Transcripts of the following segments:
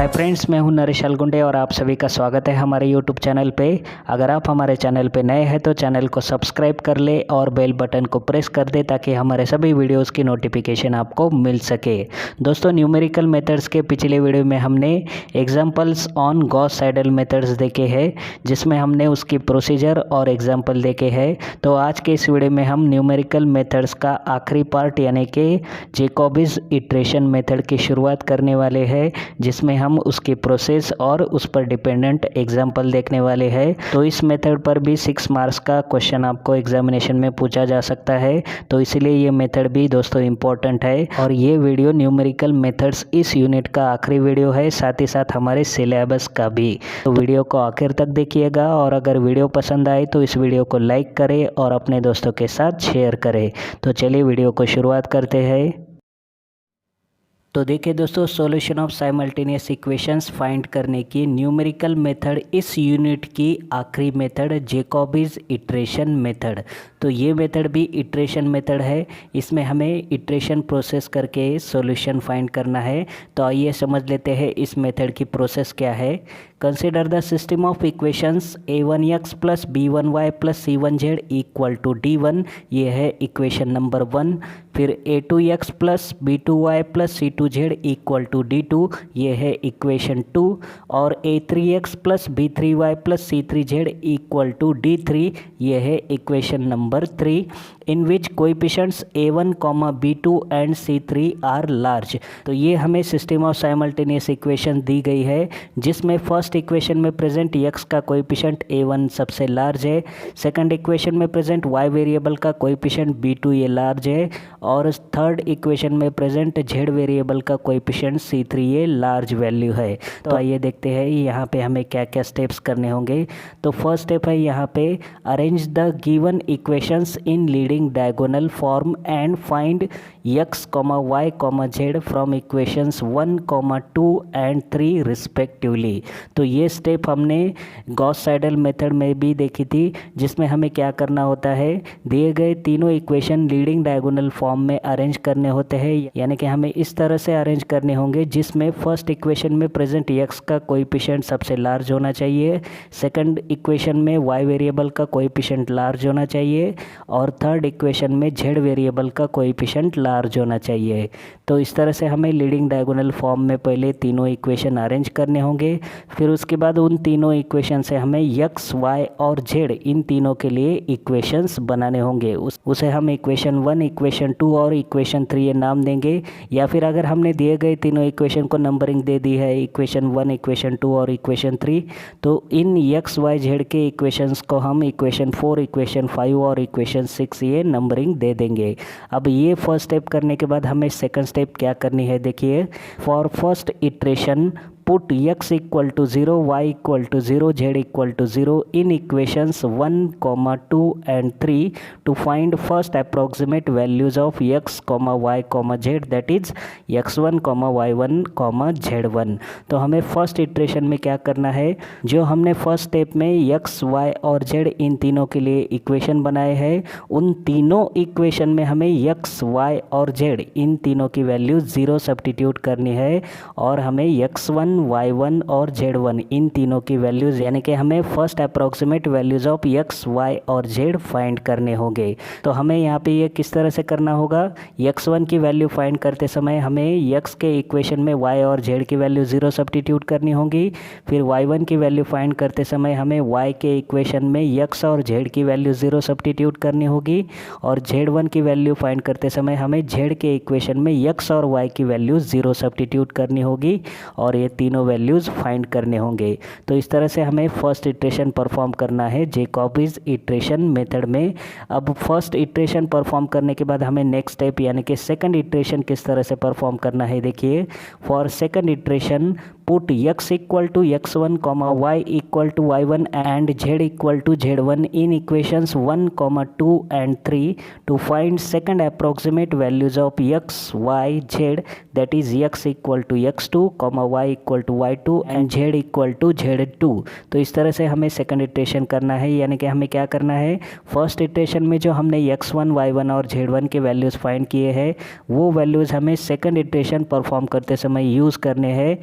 Hi friends, मैं हूं नरेश अलगुंडे और आप सभी का स्वागत है हमारे यूट्यूब चैनल पे। अगर आप हमारे चैनल पे नए हैं तो चैनल को सब्सक्राइब कर ले और बेल बटन को प्रेस कर दे ताकि हमारे सभी वीडियोस की नोटिफिकेशन आपको मिल सके। दोस्तों, न्यूमेरिकल मेथड्स के पिछले वीडियो में हमने एग्जांपल्स ऑन गॉस साइडल मेथड्स देखे हैं, जिसमें हमने उसकी प्रोसीजर और एग्जाम्पल देखे हैं। तो आज के इस वीडियो में हम न्यूमेरिकल मेथड्स का आखिरी पार्ट यानी कि जैकोबिज इटरेशन मेथड की शुरुआत करने वाले हैं, जिसमें हम उसकी प्रोसेस और उस पर डिपेंडेंट एग्जाम्पल देखने वाले हैं। तो इस मेथड पर भी 6 मार्क्स का क्वेश्चन आपको एग्जामिनेशन में पूछा जा सकता है, तो इसलिए ये मेथड भी दोस्तों इम्पोर्टेंट है। और ये वीडियो न्यूमेरिकल मेथड्स इस यूनिट का आखिरी वीडियो है, साथ ही साथ हमारे सिलेबस का भी। तो वीडियो को आखिर तक देखिएगा और अगर वीडियो पसंद आए तो इस वीडियो को लाइक करें और अपने दोस्तों के साथ शेयर करें। तो चलिए वीडियो को शुरुआत करते हैं। तो देखिए दोस्तों, solution of simultaneous equations find करने की न्यूमेरिकल मेथड इस यूनिट की आखिरी मेथड जैकोबिज इटरेशन मेथड। तो ये मेथड भी इटरेशन मेथड है, इसमें हमें इटरेशन प्रोसेस करके सॉल्यूशन फाइंड करना है। तो आइए समझ लेते हैं इस मेथड की प्रोसेस क्या है। Consider the system of equations a1x plus b1y plus c1z equal to d1, ये है इक्वेशन नंबर 1। फिर a2x plus b2y plus c2z equal to d2, ये है इक्वेशन 2। और a3x plus b3y plus c3z equal to d3, ये है equation number 3। In which coefficients a1, b2 and c3 are large. तो ये हमें सिस्टम ऑफ साइमल्टेनियस इक्वेशन दी गई है, जिसमें फर्स्ट इक्वेशन में प्रेजेंट x का कोएफिशिएंट a1 सबसे लार्ज है, सेकंड इक्वेशन में प्रेजेंट y वेरिएबल का कोएफिशिएंट b2 ये लार्ज है, और थर्ड इक्वेशन में प्रेजेंट z वेरिएबल का कोएफिशिएंट c3 ये लार्ज वैल्यू है। तो आइए देखते हैं यहाँ पे हमें क्या क्या स्टेप्स करने होंगे। तो फर्स्ट स्टेप है यहाँ पे arrange the given equations in leading diagonal form and find x, y, z from equations 1, 2 and 3 respectively. तो ये स्टेप हमने गॉस साइडल मेथड में भी देखी थी, जिसमें हमें क्या करना होता है, दिए गए तीनों इक्वेशन लीडिंग डायगोनल फॉर्म में अरेंज करने होते हैं। यानी कि हमें इस तरह से अरेंज करने होंगे जिसमें फर्स्ट इक्वेशन में प्रेजेंट x का कोएफिशिएंट सबसे लार्ज होना चाहिए, सेकंड इक्वेशन में y वेरिएबल का कोएफिशिएंट लार्ज होना चाहिए, और थर्ड इक्वेशन में z वेरिएबल का कोएफिशिएंट लार्ज होना चाहिए। तो इस तरह से हमें लीडिंग डायगोनल फॉर्म में पहले तीनों इक्वेशन अरेंज करने होंगे। फिर उसके बाद उन तीनों इक्वेशन से हमें x, y और z इन तीनों के लिए इक्वेशंस बनाने होंगे। उसे हम इक्वेशन 1, इक्वेशन 2 और इक्वेशन 3 ये नाम देंगे। या फिर अगर हमने दिए गए तीनों इक्वेशन को नंबरिंग दे दी है, इक्वेशन 1, इक्वेशन 2 और इक्वेशन 3, तो इन x, y, z के इक्वेशंस को हम इक्वेशन 4, इक्वेशन 5 और इक्वेशन 6 ये नंबरिंग दे देंगे। अब ये फर्स्ट स्टेप करने के बाद हमें सेकंड स्टेप क्या करनी है, देखिए। For first iteration put x equal to 0, y equal to 0, z equal to 0 in equations 1, 2 and 3 to find first approximate values of x, y, z, that is x1, y1, z1। तो हमें first iteration में क्या करना है, जो हमने first step में x, y और z इन तीनों के लिए इक्वेशन बनाए हैं, उन तीनों इक्वेशन में हमें x, y और z इन तीनों की वैल्यू 0 सब्स्टिट्यूट करनी है, और हमें x1, y1 और z1 इन तीनों की वैल्यूज यानी कि हमें first approximate values of x, y और z फाइंड करने होंगे। तो हमें यहाँ पे ये किस तरह से करना होगा, x1 की वैल्यू फाइंड करते समय हमें x के इक्वेशन में y और z की वैल्यू 0 सब्स्टिट्यूट करनी होगी। फिर y1 की वैल्यू फाइंड करते समय हमें y के इक्वेशन में x और z की वैल्यू 0 सब्स्टिट्यूट करनी होगी, और z1 की वैल्यू फाइंड करते समय हमें z के इक्वेशन में x और y की वैल्यू 0 सब्स्टिट्यूट करनी होगी, और ये तीनों वैल्यूज फाइंड करने होंगे। तो इस तरह से हमें फर्स्ट इटरेशन परफॉर्म करना है जैकोबिज इटरेशन मेथड में। अब फर्स्ट इटरेशन परफॉर्म करने के बाद हमें नेक्स्ट स्टेप यानी कि सेकंड इटरेशन किस तरह से परफॉर्म करना है, देखिए। For second iteration put x equal to x1, y equal to y1 and z equal to z1 in equations 1, 2 and 3 to find second approximate values of x, y, z, that is x equal to x2, y equal to y2 and z equal to z2। तो इस तरह से हमें second iteration करना है, यानी कि हमें क्या करना है, फर्स्ट इटरेशन में जो हमने x1, y1 और z1 के वैल्यूज़ फाइंड किए हैं, वो वैल्यूज़ हमें सेकंड इटरेशन परफॉर्म करते समय यूज़ करने हैं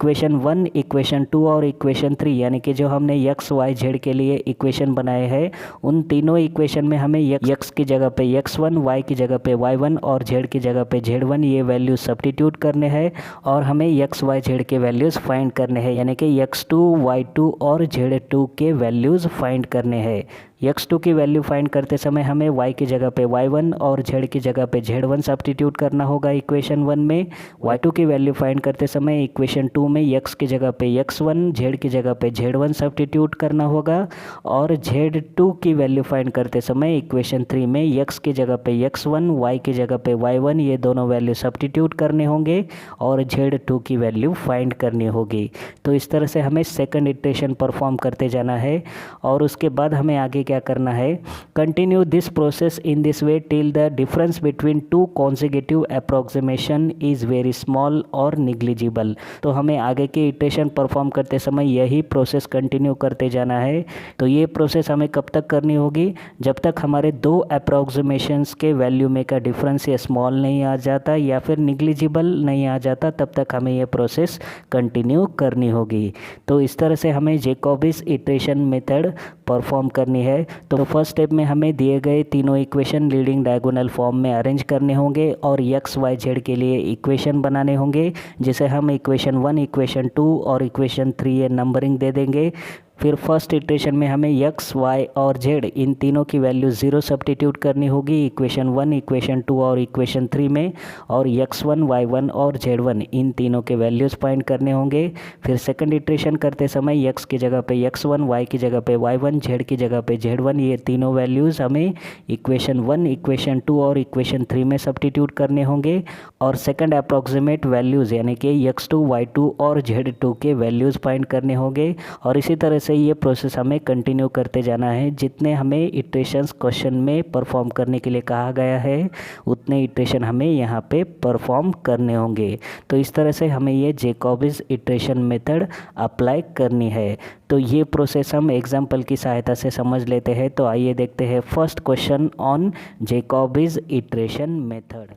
इक्वेशन 1, इक्वेशन 2 और इक्वेशन 3 यानी कि जो हमने x y z के लिए इक्वेशन बनाए हैं उन तीनों इक्वेशन में हमें x की जगह पे x1, y की जगह पे y1 और z की जगह पे z1 ये वैल्यूज सब्स्टिट्यूट करने हैं और हमें x y z के वैल्यूज़ फाइंड करने हैं, यानी कि x2, y2 और z2 के वैल्यूज़ फाइंड करने हैं। x2 की वैल्यू फाइंड करते समय हमें y की जगह पे y1 और z की जगह पे z1 सब्स्टिट्यूट करना होगा इक्वेशन 1 में। y2 की वैल्यू फाइंड करते समय इक्वेशन 2 में x की जगह पे x1, z की जगह पे z1 सब्स्टिट्यूट करना होगा और z2 की वैल्यू फाइंड करते समय इक्वेशन 3 में x की जगह पे x1, y की जगह पे y1 ये दोनों वैल्यू सब्स्टिट्यूट करने होंगे और z2 की वैल्यू फाइंड करनी होगी। तो इस तरह से हमें सेकंड इटरेशन परफॉर्म करते जाना है और उसके बाद हमें आगे क्या करना है, continue this process in this way till the difference between two consecutive approximation is very small और निग्लिजिबल। तो हमें आगे की इटरेशन परफॉर्म करते समय यही प्रोसेस कंटिन्यू करते जाना है। तो ये प्रोसेस हमें कब तक करनी होगी, जब तक हमारे दो अप्रोक्सीमेशंस के वैल्यू में का डिफरेंस ये स्मॉल नहीं आ जाता या फिर निग्लिजिबल नहीं आ जाता, तब तक हमें ये प्रोसेस कंटिन्यू करनी होगी। तो इस तरह से हमें जैकोबिस इटरेशन मेथड परफॉर्म करनी है। तो फर्स्ट स्टेप में हमें दिए गए तीनों इक्वेशन लीडिंग डायगोनल फॉर्म में अरेंज करने होंगे और x y z के लिए इक्वेशन बनाने होंगे, जिसे हम इक्वेशन 1, इक्वेशन 2 और इक्वेशन 3 ये नंबरिंग दे देंगे। फिर फर्स्ट इटरेशन में हमें x, y और z इन तीनों की वैल्यू 0 सब्स्टिट्यूट करनी होगी इक्वेशन 1, इक्वेशन 2 और इक्वेशन 3 में और x1, y1 और z1 इन तीनों के वैल्यूज़ फाइंड करने होंगे। फिर सेकंड इटरेशन करते समय x की जगह पे x1, y की जगह पे y1, z की जगह पे z1 ये तीनों वैल्यूज़ हमें इक्वेशन 1, इक्वेशन 2 और इक्वेशन 3 में सब्स्टिट्यूट करने होंगे और सेकंड अप्रॉक्सीमेट वैल्यूज़ यानी कि x2, y2 और z2 के वैल्यूज़ फाइंड करने होंगे। और इसी तरह से ये प्रोसेस हमें कंटिन्यू करते जाना है। जितने हमें इटरेशंस क्वेश्चन में परफॉर्म करने के लिए कहा गया है उतने इटरेशन हमें यहाँ पे परफॉर्म करने होंगे। तो इस तरह से हमें ये जैकोबिस इटरेशन मेथड अप्लाई करनी है। तो ये प्रोसेस हम एग्जाम्पल की सहायता से समझ लेते हैं। तो आइए देखते हैं first question on Jacobi's iteration method.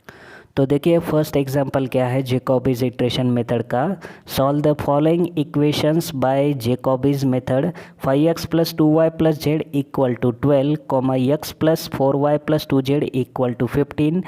तो देखिए फर्स्ट एग्जांपल क्या है जैकोबिस इटरेशन मेथड का। Solve the following equations by Jacobi's method. 5x + 2y + z = 12, x + 4y + 2z = 15,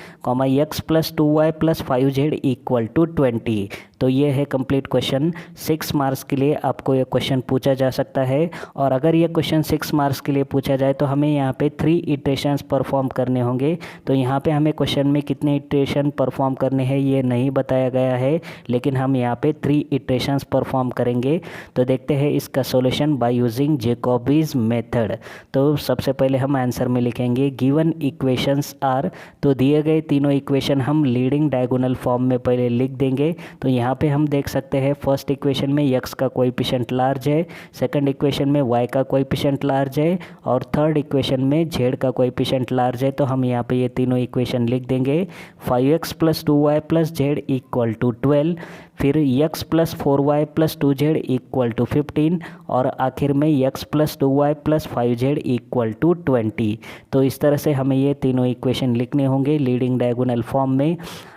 x + 2y + 5z = 20। तो ये है कंप्लीट क्वेश्चन। 6 मार्क्स के लिए आपको ये क्वेश्चन पूछा जा सकता है और अगर ये क्वेश्चन 6 मार्क्स के लिए पूछा जाए तो हमें यहाँ पे 3 इटरेशंस परफॉर्म करने होंगे। तो यहाँ पे हमें क्वेश्चन में कितने इटरेशन परफॉर्म करने हैं ये नहीं बताया गया है, लेकिन हम यहाँ पे 3 इटरेशंस परफॉर्म करेंगे। तो देखते हैं इसका सॉल्यूशन बाय यूजिंग जैकोबिस मेथड। तो सबसे पहले हम आंसर में लिखेंगे गिवन इक्वेशंस आर। तो दिए गए तीनों इक्वेशन हम लीडिंग डायगोनल फॉर्म में पहले लिख देंगे। तो यहाँ पे हम देख सकते हैं फर्स्ट इक्वेशन में x का कोएफिशिएंट लार्ज है, सेकंड इक्वेशन में y का कोएफिशिएंट लार्ज है और थर्ड इक्वेशन में z का कोएफिशिएंट लार्ज है। तो हम यहाँ पे ये तीनों इक्वेशन लिख देंगे। 5x + 2y + z = 12, फिर x + 4y + 2z = 15 और आखिर में x + 2y + 5z = 20। तो इस तरह से हमें ये तीनों इक्वेशन लिखने होंगे लीडिंग डायगोनल फॉर्म में।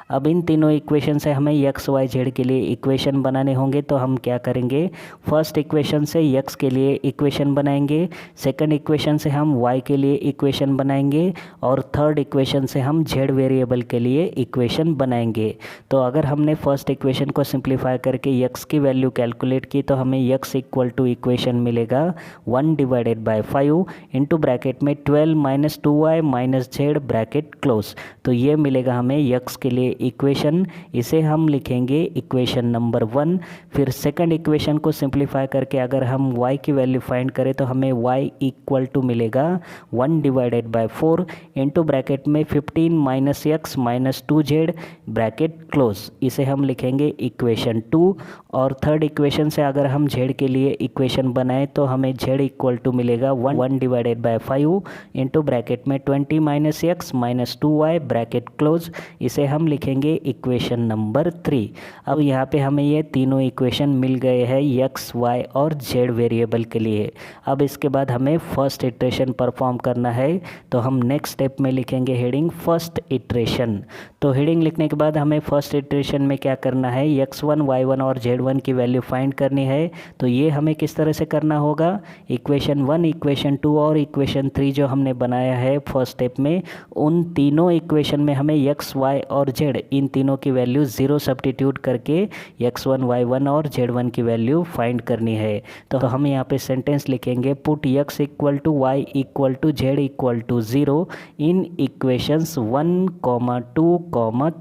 अब इन तीनों इक्वेशन से हमें x y z के लिए इक्वेशन बनाने होंगे। तो हम क्या करेंगे, फर्स्ट इक्वेशन से x के लिए इक्वेशन बनाएंगे, सेकंड इक्वेशन से हम y के लिए इक्वेशन बनाएंगे और थर्ड इक्वेशन से हम z वेरिएबल के लिए इक्वेशन बनाएंगे। तो अगर हमने फर्स्ट इक्वेशन को सिंप्लीफाई करके x की वैल्यू कैलकुलेट की तो हमें x = इक्वेशन मिलेगा 1/5 इंटू ब्रैकेट में 12 - 2y - z ब्रैकेट क्लोज। तो ये मिलेगा हमें x के लिए इक्वेशन। इसे हम लिखेंगे इक्वेशन नंबर 1। फिर सेकंड इक्वेशन को सिंप्लीफाई करके अगर हम y की वैल्यू फाइंड करें तो हमें y = मिलेगा 1/4 इंटू ब्रैकेट में 15 - x - 2z ब्रैकेट क्लोज। इसे हम लिखेंगे इक्वेशन 2। और थर्ड इक्वेशन से अगर हम z के लिए इक्वेशन बनाएं तो हमें z = मिलेगा 1/5 इंटू ब्रैकेट में 20 - x - 2y ब्रैकेट क्लोज। इसे हम लिखेंगे लिखेंगे इक्वेशन नंबर 3। अब यहाँ पे हमें ये तीनों इक्वेशन मिल गए हैं x, y और z वेरिएबल के लिए। अब इसके बाद हमें फर्स्ट इटरेशन परफॉर्म करना है, तो हम नेक्स्ट स्टेप में लिखेंगे हेडिंग फर्स्ट इटरेशन। तो हेडिंग लिखने के बाद हमें फर्स्ट इटरेशन में क्या करना है, x1, y1 और z1 की वैल्यू फाइंड करनी है। तो ये हमें किस तरह से करना होगा, इक्वेशन 1, इक्वेशन 2 और इक्वेशन 3 जो हमने बनाया है फर्स्ट स्टेप में, उन तीनों इक्वेशन में हमें x, y और z इन तीनों की वैल्यू 0 सब्स्टिट्यूट करके x1, y1 और z1 की वैल्यू फाइंड करनी है। तो हम यहाँ पे सेंटेंस लिखेंगे put x equal to y equal to z equal to 0 in equations 1, 2,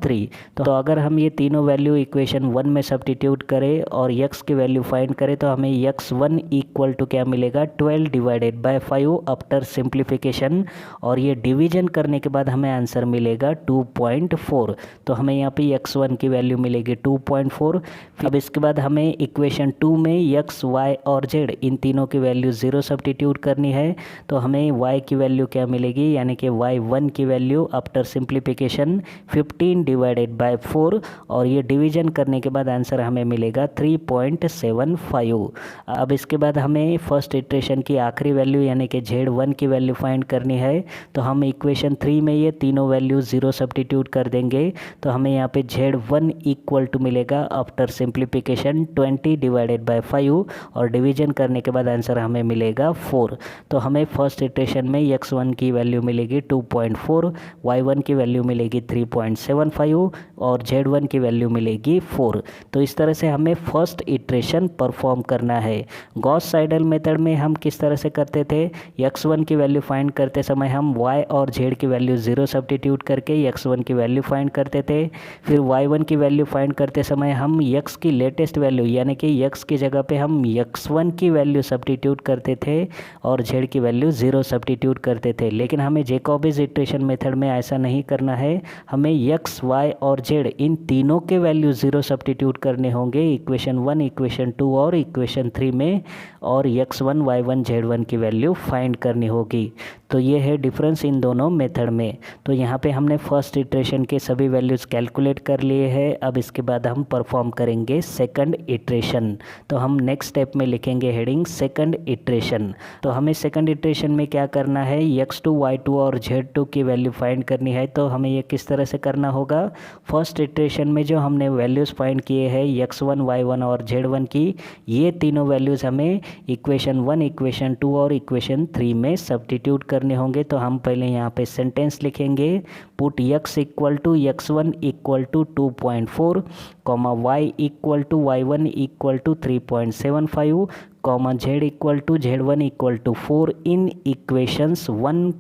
3। तो अगर हम ये तीनों वैल्यू इक्वेशन 1 में सब्स्टिट्यूट करें और x की वैल्यू फाइंड करें तो हमें x1 इक्वल टू क्या मिलेगा, 12 डिवाइडेड बाय 5 आफ्टर सिंप्लीफिकेशन, और ये डिवीजन करने के बाद हमें आंसर मिलेगा 2.4। तो हमें यहाँ पे x1 की वैल्यू मिलेगी 2.4। अब इसके बाद हमें इक्वेशन 2 में x, y और z इन तीनों की वैल्यू 0 सब्स्टिट्यूट करनी है। तो हमें y की वैल्यू क्या मिलेगी, यानी कि y1 की value after simplification 15 divided by 4, और ये डिवीजन करने के बाद आंसर हमें मिलेगा 3.75। अब इसके बाद हमें फर्स्ट इटरेशन की आखिरी वैल्यू यानी कि z1 की वैल्यू फाइंड करनी है। तो हम इक्वेशन 3 में ये तीनों वैल्यू 0 सब्स्टिट्यूट कर देंगे। तो हमें यहाँ पे z1 इक्वल टू मिलेगा आफ्टर सिंप्लीफिकेशन 20 डिवाइडेड बाय 5, और डिवीजन करने के बाद आंसर हमें मिलेगा 4। तो हमें फर्स्ट इटरेशन में x1 की वैल्यू मिलेगी 2.4, y1 की वैल्यू मिलेगी 3.75 और z1 की वैल्यू मिलेगी 4। तो इस तरह से हमें फर्स्ट इटरेशन परफॉर्म करना है। गॉस साइडल मेथड में हम किस तरह से करते थे, x1 की वैल्यू फाइंड करते समय हम y और z की वैल्यू 0 सब्स्टिट्यूट करके x1 की वैल्यू फाइंड करते थे। फिर y1 की वैल्यू फाइंड करते समय हम x की लेटेस्ट वैल्यू यानी कि x की जगह पे हम x1 की वैल्यू सब्स्टिट्यूट करते थे और z की वैल्यू 0 सब्स्टिट्यूट करते थे। लेकिन हमें जैकोबिज इटरेशन मेथड में ऐसा नहीं करना है, हमें x, y और z इन तीनों के वैल्यू 0 सब्स्टिट्यूट करने होंगे इक्वेशन 1, इक्वेशन 2 और इक्वेशन 3 में, और x1, y1, z1 की वैल्यू फाइंड करनी होगी। तो ये है डिफरेंस इन दोनों मेथड में। तो यहाँ पे हमने फर्स्ट इटरेशन के सभी वैल्यूज़ कैलकुलेट कर लिए हैं। अब इसके बाद हम परफॉर्म करेंगे सेकंड इटरेशन। तो हम नेक्स्ट स्टेप में लिखेंगे हेडिंग सेकंड इटरेशन। तो हमें सेकंड इटरेशन में क्या करना है, x2, y2 और z2 की वैल्यू फाइंड करनी है। तो हमें ये किस तरह से करना होगा, फर्स्ट इटरेशन में जो हमने वैल्यूज़ फाइंड किए हैं x1, y1 और z1 की, ये तीनों वैल्यूज़ हमें इक्वेशन 1, इक्वेशन 2 और इक्वेशन 3 में सब्स्टिट्यूट करने होंगे। तो हम पहले यहाँ पे सेंटेंस लिखेंगे put x equal to x1 equal to 2.4, y equal to y1 equal to 3.75, z equal to z1 equal to 4 in equations 1,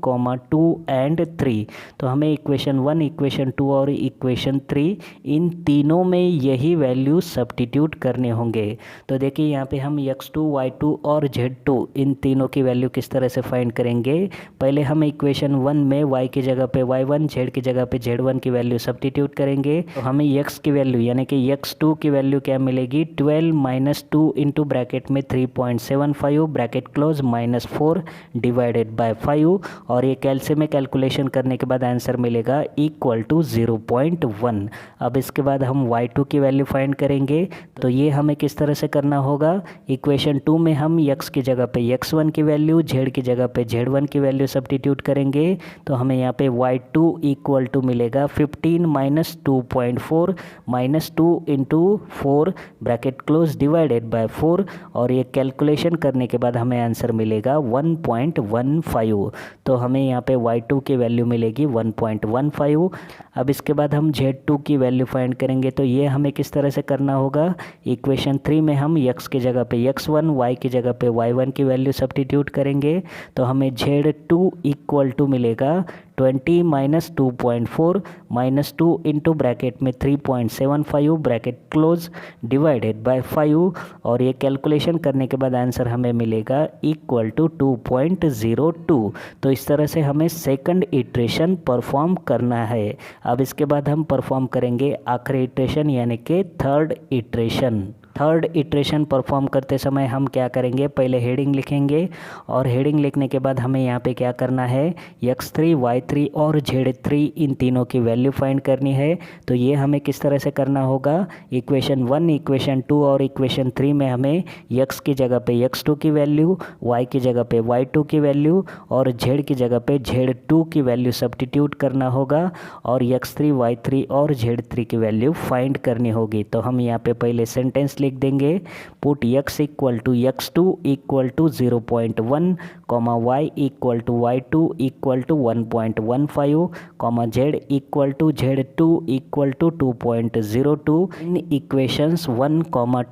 2 and 3। तो हमें इक्वेशन 1, इक्वेशन 2 और इक्वेशन 3 इन तीनों में यही वैल्यू सब्स्टिट्यूट करने होंगे। तो देखिए यहाँ पे हम x2, y2 और z2 इन तीनों की वैल्यू किस तरह से फाइंड करेंगे। पहले हम इक्वेशन 1 में y की जगह पे y1, z की जगह पे z1 की वैल्यू सब्स्टिट्यूट करेंगे। तो हमें x की वैल्यू यानी कि x2 की वैल्यू क्या मिलेगी, 12 माइनस 2 इंटू ब्रैकेट में 3.75 bracket close minus 4 divided by 5, और ये कैलसी में कैलकुलेशन करने के बाद आंसर मिलेगा इक्वल टू 0.1। अब इसके बाद हम y2 की वैल्यू फाइंड करेंगे। तो ये हमें किस तरह से करना होगा, इक्वेशन 2 में हम x की जगह पे x1 की वैल्यू, z की जगह पे z1 की वैल्यू सब्स्टिट्यूट करेंगे। तो हमें यहाँ पे y2 इक्वल टू मिलेगा 15 minus 2.4 minus 2 into 4 bracket close divided by 4, और ये कैलकुलेशन करने के बाद हमें आंसर मिलेगा 1.15। तो हमें यहाँ पे y2 की वैल्यू मिलेगी 1.15। अब इसके बाद हम z2 की वैल्यू फाइंड करेंगे। तो ये हमें किस तरह से करना होगा, इक्वेशन 3 में हम x की जगह पे x1, y की जगह पे y1 की वैल्यू सब्स्टिट्यूट करेंगे। तो हमें z2 इक्वल टू मिलेगा 20 माइनस 2.4 माइनस 2 इंटू ब्रैकेट में 3.75 ब्रैकेट क्लोज डिवाइडेड बाय 5, और ये कैलकुलेशन करने के बाद आंसर हमें मिलेगा इक्वल टू 2.02। तो इस तरह से हमें सेकंड इटरेशन परफॉर्म करना है। अब इसके बाद हम परफॉर्म करेंगे आखिरी इटरेशन यानी कि third iteration. Third iteration perform करते समय हम क्या करेंगे, पहले हेडिंग लिखेंगे और हेडिंग लिखने के बाद हमें यहाँ पे क्या करना है, x3, y3 और z3 इन तीनों की वैल्यू फाइंड करनी है। तो ये हमें किस तरह से करना होगा, इक्वेशन 1, इक्वेशन 2 और इक्वेशन 3 में हमें x की जगह पे x2 की वैल्यू, y की जगह पे y2 की वैल्यू और z की जगह पे z2 की वैल्यू सब्स्टिट्यूट करना होगा और x3, y3 और z3 की वैल्यू फाइंड करनी होगी। तो हम यहाँ पे पहले सेंटेंस लिख देंगे, put x equal to x2 equal to 0.1, y equal to y2 equal to 1.15, z equal to z2 equal to 2.02 in equations 1,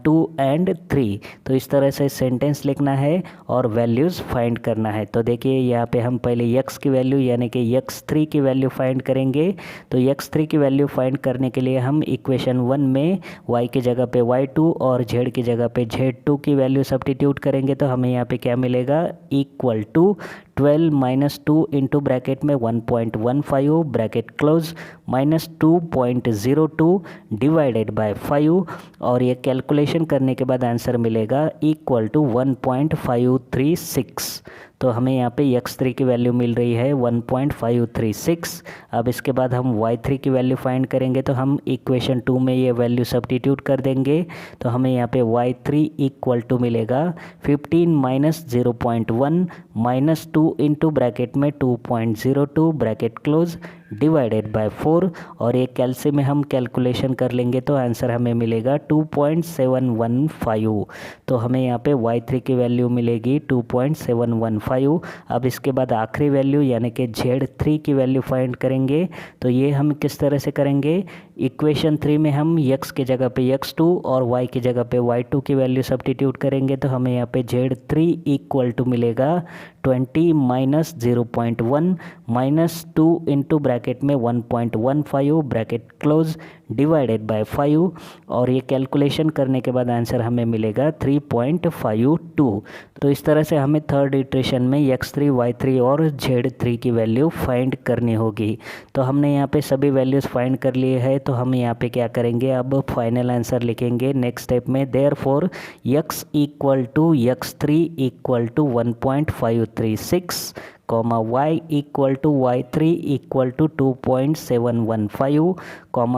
2 and 3। तो इस तरह से सेंटेंस लिखना है और वैल्यूज़ फाइंड करना है। तो देखिए यहाँ पे हम पहले x की वैल्यू यानी कि x3 की वैल्यू फाइंड करेंगे। तो x3 की वैल्यू फाइंड करने के लिए हम इक्वेशन 1 में y की जगह पे y2 और z की जगह पे z2 की वैल्यू सब्स्टिट्यूट करेंगे। तो हमें यहाँ पे क्या मिलेगा, equal to 12 minus 2 into bracket में 1.15 bracket close minus 2.02 divided by 5 और ये कैलकुलेशन करने के बाद आंसर मिलेगा इक्वल टू 1.536। तो हमें यहाँ पे x3 की वैल्यू मिल रही है 1.536। अब इसके बाद हम y3 की वैल्यू फाइंड करेंगे। तो हम इक्वेशन 2 में ये वैल्यू सब्स्टिट्यूट कर देंगे। तो हमें यहाँ पे y3 इक्वल टू मिलेगा 15 माइनस 0.1 माइनस 2 इंटू ब्रैकेट में 2.02 ब्रैकेट क्लोज डिवाइडेड बाय 4 और ये कैलसी में हम कैलकुलेशन कर लेंगे तो आंसर हमें मिलेगा 2.715। तो हमें यहाँ पे y3 की वैल्यू मिलेगी 2.715। अब इसके बाद आखिरी वैल्यू यानी कि z3 की वैल्यू फाइंड करेंगे। तो ये हम किस तरह से करेंगे, इक्वेशन 3 में हम x की जगह पे x2 और y की जगह पे y2 की वैल्यू सब्स्टिट्यूट करेंगे। तो हमें यहाँ पे z3 इक्वल टू मिलेगा 20 माइनस 0.1 माइनस 2 इंटू ब्रैकेट में 1.15 ब्रैकेट क्लोज डिवाइडेड बाय 5 और ये कैलकुलेशन करने के बाद आंसर हमें मिलेगा 3.52। तो इस तरह से हमें थर्ड इटरेशन में x3, y3 और z3 की वैल्यू फाइंड करनी होगी। तो हमने यहाँ पे सभी वैल्यूज़ फाइंड कर लिए हैं। तो हम यहाँ पे क्या करेंगे, अब फाइनल आंसर लिखेंगे नेक्स्ट स्टेप में। Therefore x equal to x3 equal to 1.536, y equal to y3 equal to 2.715,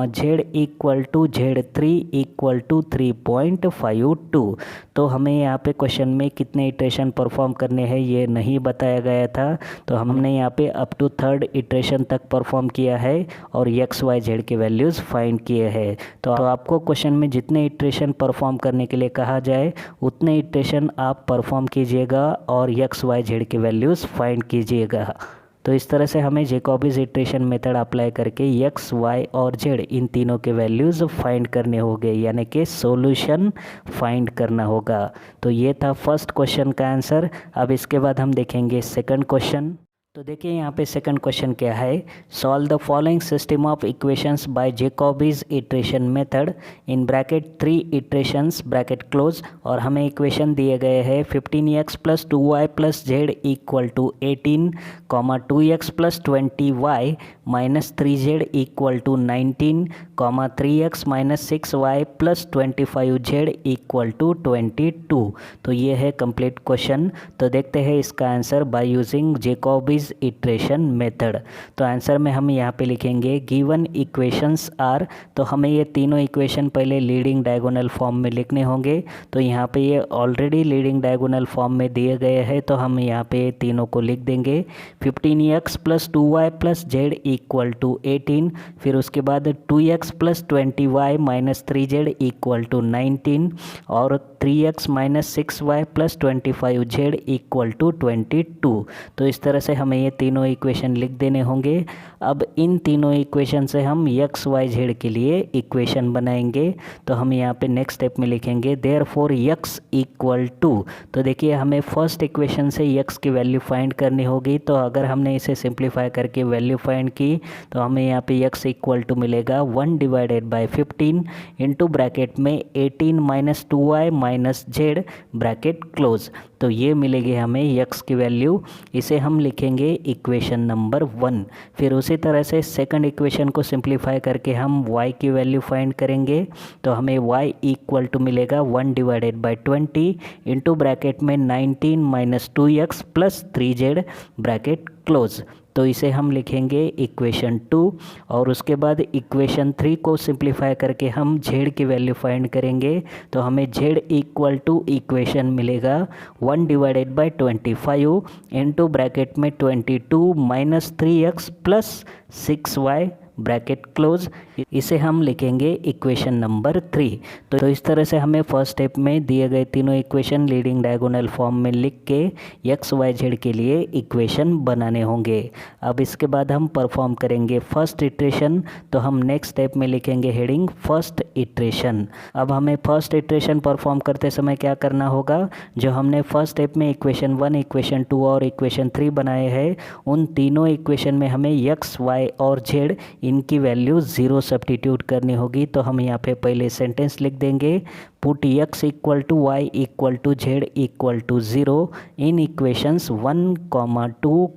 z equal to z3 equal to 3.52। तो हमें यहाँ पे क्वेश्चन में कितने इटरेशन परफॉर्म करने हैं ये नहीं बताया गया था। तो हमने यहाँ पे अप टू थर्ड इटरेशन तक परफॉर्म किया है और x, y, z के वैल्यूज़ फाइंड किए हैं। तो आपको क्वेश्चन में जितने इटरेशन परफॉर्म करने के लिए कहा जाए उतने इटरेशन आप परफॉर्म कीजिएगा और x, y, z के वैल्यूज़ फाइंड कीजिएगा। तो इस तरह से हमें जैकोबिज इटरेशन मेथड अप्लाई करके x, y और z इन तीनों के वैल्यूज़ फाइंड करने होंगे यानी कि सॉल्यूशन फाइंड करना होगा। तो ये था फर्स्ट क्वेश्चन का आंसर। अब इसके बाद हम देखेंगे सेकंड क्वेश्चन। तो देखिए यहाँ पे सेकंड क्वेश्चन क्या है, solve the following system of equations by Jacobi's iteration method in bracket 3 iterations bracket close और हमें इक्वेशन दिए गए हैं 15x plus 2y plus z equal to 18, 2x plus 20y minus 3z equal to 19, 3x minus 6y plus 25z equal to 22। तो ये है complete question. तो देखते हैं इसका answer by using Jacobi's iteration method. तो आंसर में हम यहाँ पे लिखेंगे गिवन इक्वेशंस आर। तो हमें ये तीनों इक्वेशन पहले लीडिंग डायगोनल फॉर्म में लिखने होंगे। तो यहाँ पे ये ऑलरेडी लीडिंग डायगोनल फॉर्म में दिए गए हैं तो हम यहाँ पे तीनों को लिख देंगे 15x plus 2y plus z equal to 18, फिर उसके बाद 2x plus 20y minus 3z equal to 19 और 3x minus 6y plus 25z equal to 22। तो इस तरह से हमें ये तीनों इक्वेशन लिख देने होंगे। अब इन तीनों इक्वेशन से हम x, y, z के लिए इक्वेशन बनाएंगे। तो हम यहाँ पे नेक्स्ट स्टेप में लिखेंगे देयरफॉर x इक्वल टू। तो देखिए हमें फर्स्ट इक्वेशन से x की वैल्यू फाइंड करनी होगी। तो अगर हमने इसे सिंप्लीफाई करके वैल्यू फाइंड की तो हमें यहाँ पे x इक्वल टू मिलेगा 1 डिवाइडेड बाय 15 इंटू ब्रैकेट में 18 minus 2y minus z bracket close. तो ये मिलेगी हमें x की वैल्यू। इसे हम लिखेंगे लिखेंगे इक्वेशन नंबर 1। फिर उसी तरह से सेकंड इक्वेशन को सिंप्लीफाई करके हम y की वैल्यू फाइंड करेंगे। तो हमें y इक्वल टू मिलेगा 1 डिवाइडेड बाई 20 इंटू ब्रैकेट में 19 minus 2x plus 3z bracket close. तो इसे हम लिखेंगे इक्वेशन 2 और उसके बाद इक्वेशन 3 को सिंप्लीफाई करके हम z की वैल्यू फाइंड करेंगे। तो हमें z इक्वल टू इक्वेशन मिलेगा 1 डिवाइडेड बाई 25 इंटू ब्रैकेट में 22 minus 3x plus 6y bracket close. इसे हम लिखेंगे इक्वेशन नंबर 3। तो इस तरह से हमें फर्स्ट स्टेप में दिए गए तीनों इक्वेशन लीडिंग डायगोनल फॉर्म में लिख के एक्स वाई जेड के लिए इक्वेशन बनाने होंगे। अब इसके बाद हम परफॉर्म करेंगे फर्स्ट इटरेशन। तो हम नेक्स्ट स्टेप में लिखेंगे हेडिंग फर्स्ट इटरेशन। अब हमें फर्स्ट इटरेशन परफॉर्म करते समय क्या करना होगा, जो हमने फर्स्ट स्टेप में इक्वेशन 1, इक्वेशन 2 और इक्वेशन 3 बनाए हैं, उन तीनों इक्वेशन में हमें एक्स वाई और जेड इनकी वैल्यू 0 सब्स्टिट्यूट करनी होगी। तो हम यहाँ पे पहले सेंटेंस लिख देंगे, put x equal to y equal to z equal to 0 in equations 1, 2,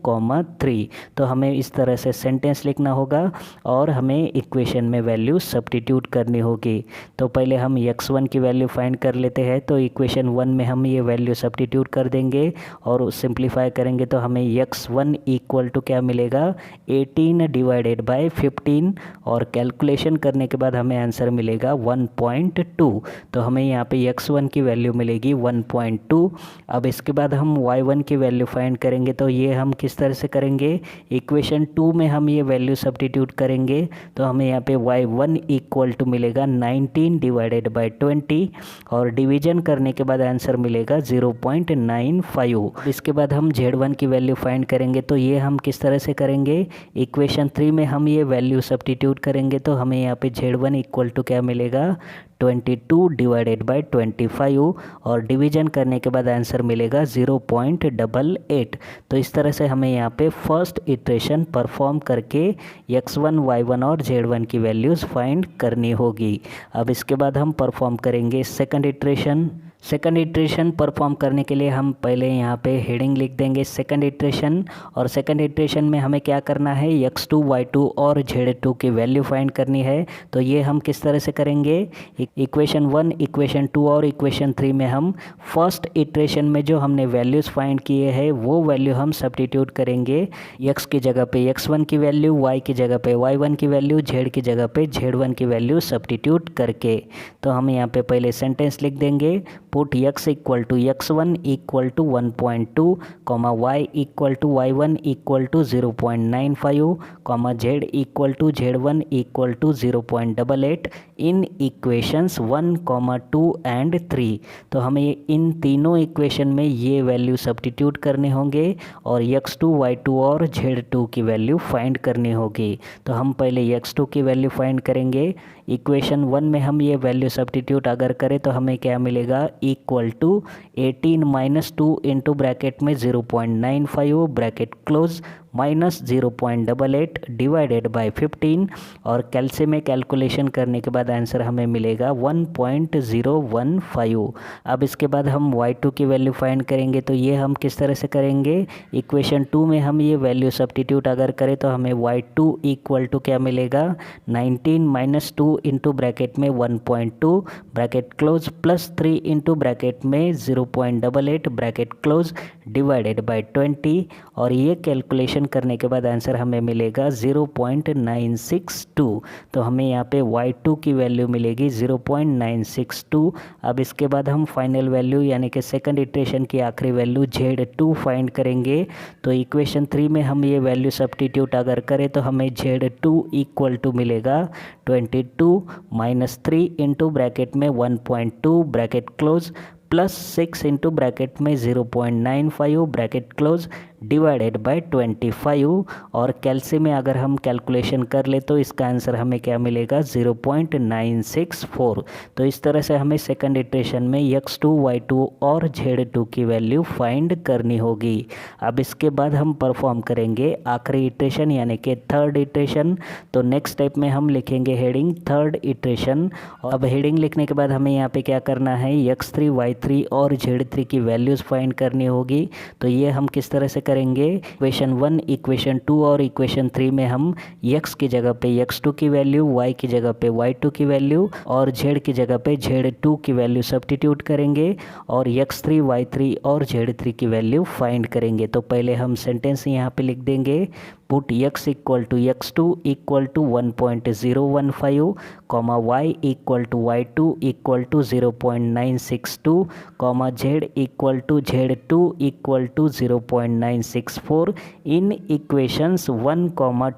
3। तो हमें इस तरह से सेंटेंस लिखना होगा और हमें इक्वेशन में वैल्यू सब्स्टिट्यूट करनी होगी। तो पहले हम x1 की वैल्यू फाइंड कर लेते हैं। तो इक्वेशन 1 में हम ये वैल्यू सब्स्टिट्यूट कर देंगे और सिंप्लीफाई करेंगे तो हमें x1 इक्वल टू क्या मिलेगा, 18 डिवाइडेड बाई 15 और कैलकुलेशन करने के बाद हमें आंसर मिलेगा 1.2। तो हमें यहाँ पे x1 की वैल्यू मिलेगी 1.2। अब इसके बाद हम y1 की वैल्यू फाइंड करेंगे। तो ये हम किस तरह से करेंगे, इक्वेशन 2 में हम ये वैल्यू सब्स्टिट्यूट करेंगे। तो हमें यहाँ पे y1 इक्वल टू मिलेगा 19 डिवाइडेड बाई 20 और डिवीजन करने के बाद आंसर मिलेगा 0.95। इसके बाद हम z1 की वैल्यू फाइंड करेंगे। तो ये हम किस तरह से करेंगे, इक्वेशन 3 में हम ये वैल्यू सब्स्टिट्यूट करेंगे। तो हमें यहाँ पे z1 इक्वल टू क्या मिलेगा, 22 डिवाइडेड बाई 25 और डिवीजन करने के बाद आंसर मिलेगा 0.88। तो इस तरह से हमें यहाँ पे फर्स्ट इटरेशन परफॉर्म करके x1, y1 और z1 की वैल्यूज़ फाइंड करनी होगी। अब इसके बाद हम परफॉर्म करेंगे second iteration. Second iteration perform करने के लिए हम पहले यहाँ पे हेडिंग लिख देंगे सेकंड इटरेशन। और सेकंड इटरेशन में हमें क्या करना है, x2, y2 और z2 की वैल्यू फाइंड करनी है। तो ये हम किस तरह से करेंगे, इक्वेशन 1, इक्वेशन 2 और इक्वेशन 3 में हम फर्स्ट इटरेशन में जो हमने वैल्यूज़ फाइंड किए हैं वो वैल्यू हम सब्स्टिट्यूट करेंगे। x की जगह पे x1 की वैल्यू, y की जगह पे y1 की वैल्यू, z की जगह पे z1 की वैल्यू सब्स्टिट्यूट करके। तो हम यहाँ पे पहले सेंटेंस लिख देंगे, put x equal to x1 equal to 1.2, y equal to y1 equal to 0.95, z equal to z1 equal to 0.88 in equations 1, 2 and 3। तो हमें इन तीनों इक्वेशन में ये वैल्यू सब्स्टिट्यूट करने होंगे और x2, y2 और z2 की वैल्यू फाइंड करनी होगी। तो हम पहले x2 की वैल्यू फाइंड करेंगे। इक्वेशन 1 में हम ये वैल्यू सब्स्टिट्यूट अगर करें तो हमें क्या मिलेगा, equal to 18 minus 2 into bracket में 0.95 bracket close minus 0.88 divided by 15 और कैलसी में कैलकुलेशन करने के बाद आंसर हमें मिलेगा 1.015। अब इसके बाद हम y2 की वैल्यू फाइंड करेंगे। तो ये हम किस तरह से करेंगे, इक्वेशन 2 में हम ये वैल्यू सब्स्टिट्यूट अगर करें तो हमें y2 इक्वल टू क्या मिलेगा, 19 माइनस 2 इंटू ब्रैकेट में 1.2 bracket close plus 3 into bracket में 0.88 ब्रैकेट क्लोज डिवाइडेड बाई 20 और ये कैलकुलेशन करने के बाद आंसर हमें मिलेगा 0.962। तो हमें यहाँ पे y2 की वैल्यू मिलेगी 0.962। अब इसके बाद हम फाइनल वैल्यू यानी कि सेकंड इटरेशन की आखिरी वैल्यू z2 फाइंड करेंगे। तो इक्वेशन 3 में हम ये वैल्यू सब्स्टिट्यूट अगर करें तो हमें z2 इक्वल टू मिलेगा 22 माइनस 3 इंटू ब्रैकेट में 1.2 bracket close plus 6 into bracket में 0.95 ब्रैकेट क्लोज डिवाइडेड बाय 25 और कैलसी में अगर हम कैलकुलेशन कर ले तो इसका आंसर हमें क्या मिलेगा, 0.964। तो इस तरह से हमें सेकंड इटरेशन में x2, y2 और z2 की वैल्यू फाइंड करनी होगी। अब इसके बाद हम परफॉर्म करेंगे आखिरी इटरेशन यानी कि थर्ड इटरेशन। तो नेक्स्ट स्टेप में हम लिखेंगे हेडिंग थर्ड इटरेशन। अब हेडिंग लिखने के बाद हमें यहाँ पे क्या करना है, x3, y3 और z3 की वैल्यूज़ फाइंड करनी होगी। तो ये हम किस तरह से करेंगे इक्वेशन 1, इक्वेशन 2 और इक्वेशन 3 में हम x की जगह पे x2 की वैल्यू, y की जगह पे y2 की वैल्यू और z की जगह पे z2 की वैल्यू सब्स्टिट्यूट करेंगे और x3, y3 और z3 की वैल्यू फाइंड करेंगे। तो पहले हम सेंटेंस यहाँ पे लिख देंगे, put x equal to x2 equal to 1.015, y equal to y2 equal to 0.962, z equal to z2 equal to 0.964 in equations 1,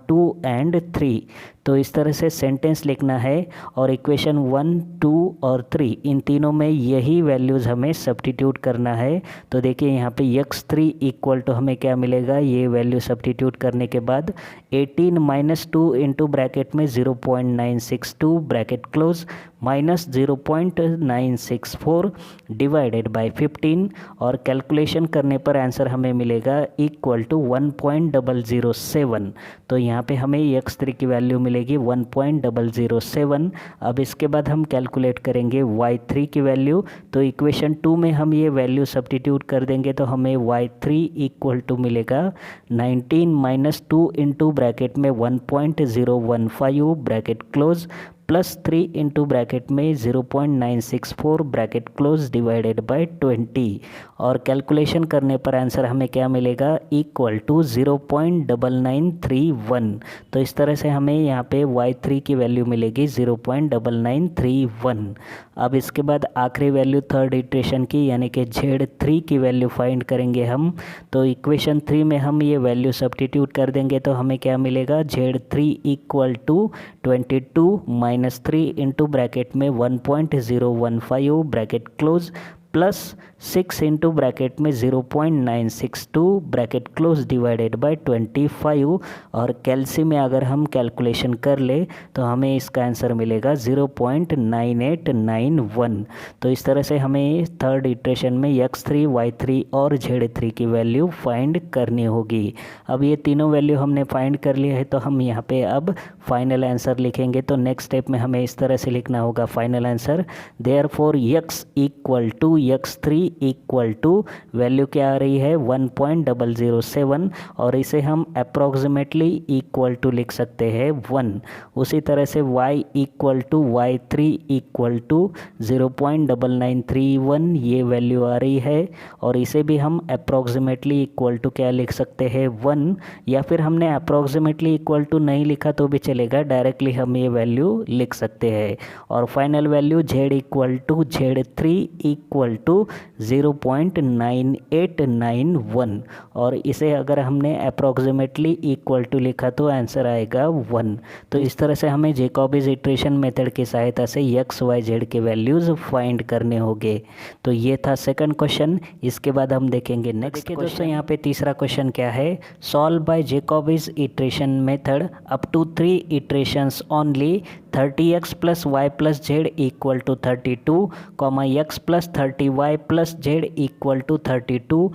2 and 3। तो इस तरह से सेंटेंस लिखना है और इक्वेशन 1, 2 और 3 इन तीनों में यही वैल्यूज़ हमें सब्स्टिट्यूट करना है। तो देखिए यहाँ पे x3 इक्वल टू हमें क्या मिलेगा, ये वैल्यू सब्स्टिट्यूट करने के बाद 18 - 2 इंटू ब्रैकेट में 0.962 bracket close minus 0.964 divided by 15 और कैलकुलेशन करने पर आंसर हमें मिलेगा इक्वल टू 1.007। तो यहाँ पे हमें x3 की वैल्यू मिलेगी 1.007। अब इसके बाद हम कैलकुलेट करेंगे y3 की वैल्यू। तो इक्वेशन 2 में हम ये वैल्यू सब्स्टिट्यूट कर देंगे तो हमें y3 इक्वल टू मिलेगा 19 - 2 इंटू ब्रैकेट में 1.015 bracket close plus 3 into bracket में 0.964 ब्रैकेट क्लोज डिवाइडेड बाय 20 और कैलकुलेशन करने पर आंसर हमें क्या मिलेगा इक्वल टू 0.9931। तो इस तरह से हमें यहाँ पे y3 की वैल्यू मिलेगी 0.9931। अब इसके बाद आखिरी वैल्यू थर्ड इटरेशन की यानी कि z3 की वैल्यू फाइंड करेंगे हम। तो इक्वेशन 3 में हम ये वैल्यू सब्स्टिट्यूट कर देंगे तो हमें क्या मिलेगा, z3 equal to 22 - 3 into bracket में 1.015 bracket close plus 6 into bracket में 0.962 ब्रैकेट क्लोज डिवाइडेड बाय 25 और कैलसी में अगर हम कैलकुलेशन कर ले तो हमें इसका आंसर मिलेगा 0.9891। तो इस तरह से हमें थर्ड इटरेशन में x3, y3 और z3 की वैल्यू फाइंड करनी होगी। अब ये तीनों वैल्यू हमने फाइंड कर लिया है तो हम यहाँ पे अब फाइनल आंसर लिखेंगे। तो नेक्स्ट स्टेप में हमें इस तरह से लिखना होगा final answer, therefore x equal to x3 equal to value क्या आ रही है 1.007 और इसे हम अप्रॉक्सीमेटली इक्वल टू लिख सकते हैं 1। उसी तरह से y equal to y3 equal to 0.9931 ये वैल्यू आ रही है और इसे भी हम अप्रॉक्सीमेटली इक्वल टू क्या लिख सकते हैं 1, या फिर हमने अप्रॉक्सीमेटली इक्वल टू नहीं लिखा तो भी चलेगा, डायरेक्टली हम ये वैल्यू लिख सकते हैं। और final value z equal to z3 equal to 0.9891 और इसे अगर हमने अप्रॉक्सीमेटली इक्वल टू लिखा तो आंसर आएगा 1। तो इस तरह से हमें जैकोबिज इटरेशन मेथड की सहायता से x, y, z के वैल्यूज़ फाइंड करने होंगे। तो ये था सेकंड क्वेश्चन। इसके बाद हम देखेंगे नेक्स्ट क्वेश्चन। दोस्तों यहाँ पे तीसरा क्वेश्चन क्या है, solve by Jacobi's iteration method up to 3 iterations only 30x plus y plus z equal to 32, x plus 30y plus z equal to 32,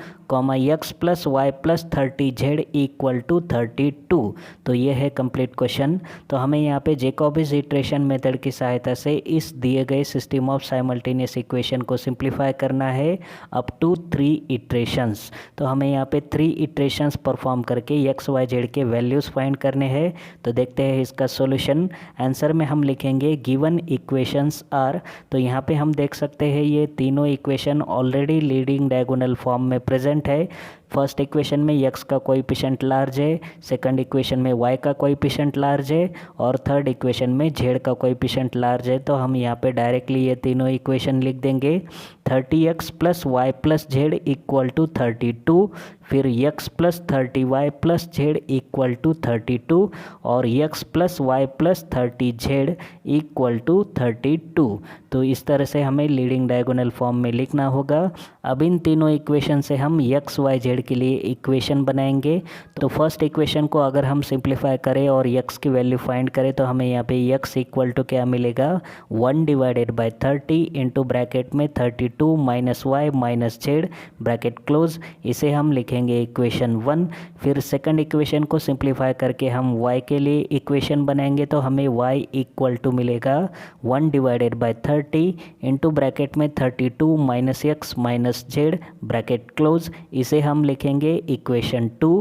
x plus y plus 30z equal to 32। तो ये है complete question. तो हमें यहाँ पे जैकोबिज iteration method की सहायता से इस दिए गए सिस्टम ऑफ साइमल्टेनियस इक्वेशन को सिंप्लीफाई करना है अप टू 3 इटरेशंस। तो हमें यहाँ पे 3 इटरेशंस परफॉर्म करके x, y, z के वैल्यूज़ फाइंड करने हैं। तो देखते हैं इसका सॉल्यूशन। आंसर में हम लिखेंगे गिवन इक्वेशंस आर। तो यहाँ पे हम देख सकते हैं ये तीनों equation already leading diagonal form में प्रेजेंट है। फर्स्ट इक्वेशन में x का कोएफिशिएंट लार्ज है, सेकंड इक्वेशन में y का कोएफिशिएंट लार्ज है और थर्ड इक्वेशन में z का कोएफिशिएंट लार्ज है। तो हम यहाँ पे डायरेक्टली ये तीनों इक्वेशन लिख देंगे। 30x plus y plus z equal to 32, फिर x plus 30y plus z equal to 32 और x plus y plus 30z equal to 32। तो इस तरह से हमें लीडिंग डायगोनल फॉर्म में लिखना होगा। अब इन तीनों इक्वेशन से हम x, y, z के लिए इक्वेशन बनाएंगे। तो फर्स्ट इक्वेशन को अगर हम सिंप्लीफाई करें और x की वैल्यू फाइंड करें तो हमें यहाँ पे x इक्वल टू क्या मिलेगा 1 डिवाइडेड बाय 30 इंटू ब्रैकेट में 32 minus y minus z bracket close. इसे हम लिखेंगे इक्वेशन 1। फिर सेकंड इक्वेशन को सिंप्लीफाई करके हम y के लिए इक्वेशन बनाएंगे तो हमें y इक्वल टू मिलेगा 1 डिवाइडेड बाय 30 इंटू ब्रैकेट में 32 minus x minus z bracket close. इसे हम लिखेंगे इक्वेशन 2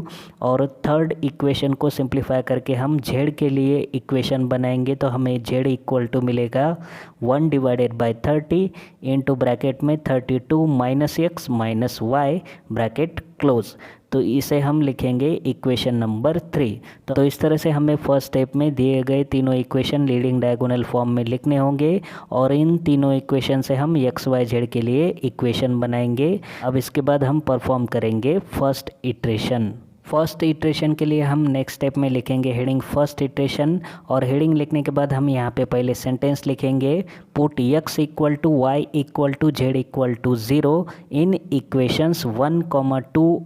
और थर्ड इक्वेशन को सिंप्लीफाई करके हम जेड के लिए इक्वेशन बनाएंगे तो हमें जेड इक्वल टू मिलेगा 1/30 इंटू ब्रैकेट में 32 minus x minus y bracket close. तो इसे हम लिखेंगे इक्वेशन नंबर 3। तो इस तरह से हमें फर्स्ट स्टेप में दिए गए तीनों इक्वेशन लीडिंग डायगोनल फॉर्म में लिखने होंगे और इन तीनों इक्वेशन से हम एक्स वाई जेड के लिए इक्वेशन बनाएंगे। अब इसके बाद हम परफॉर्म करेंगे फर्स्ट इटरेशन। फर्स्ट इटरेशन के लिए हम नेक्स्ट स्टेप में लिखेंगे हेडिंग फर्स्ट इटरेशन और हेडिंग लिखने के बाद हम यहाँ पे पहले सेंटेंस लिखेंगे put x equal to y equal to z equal to 0 in equations 1, 2,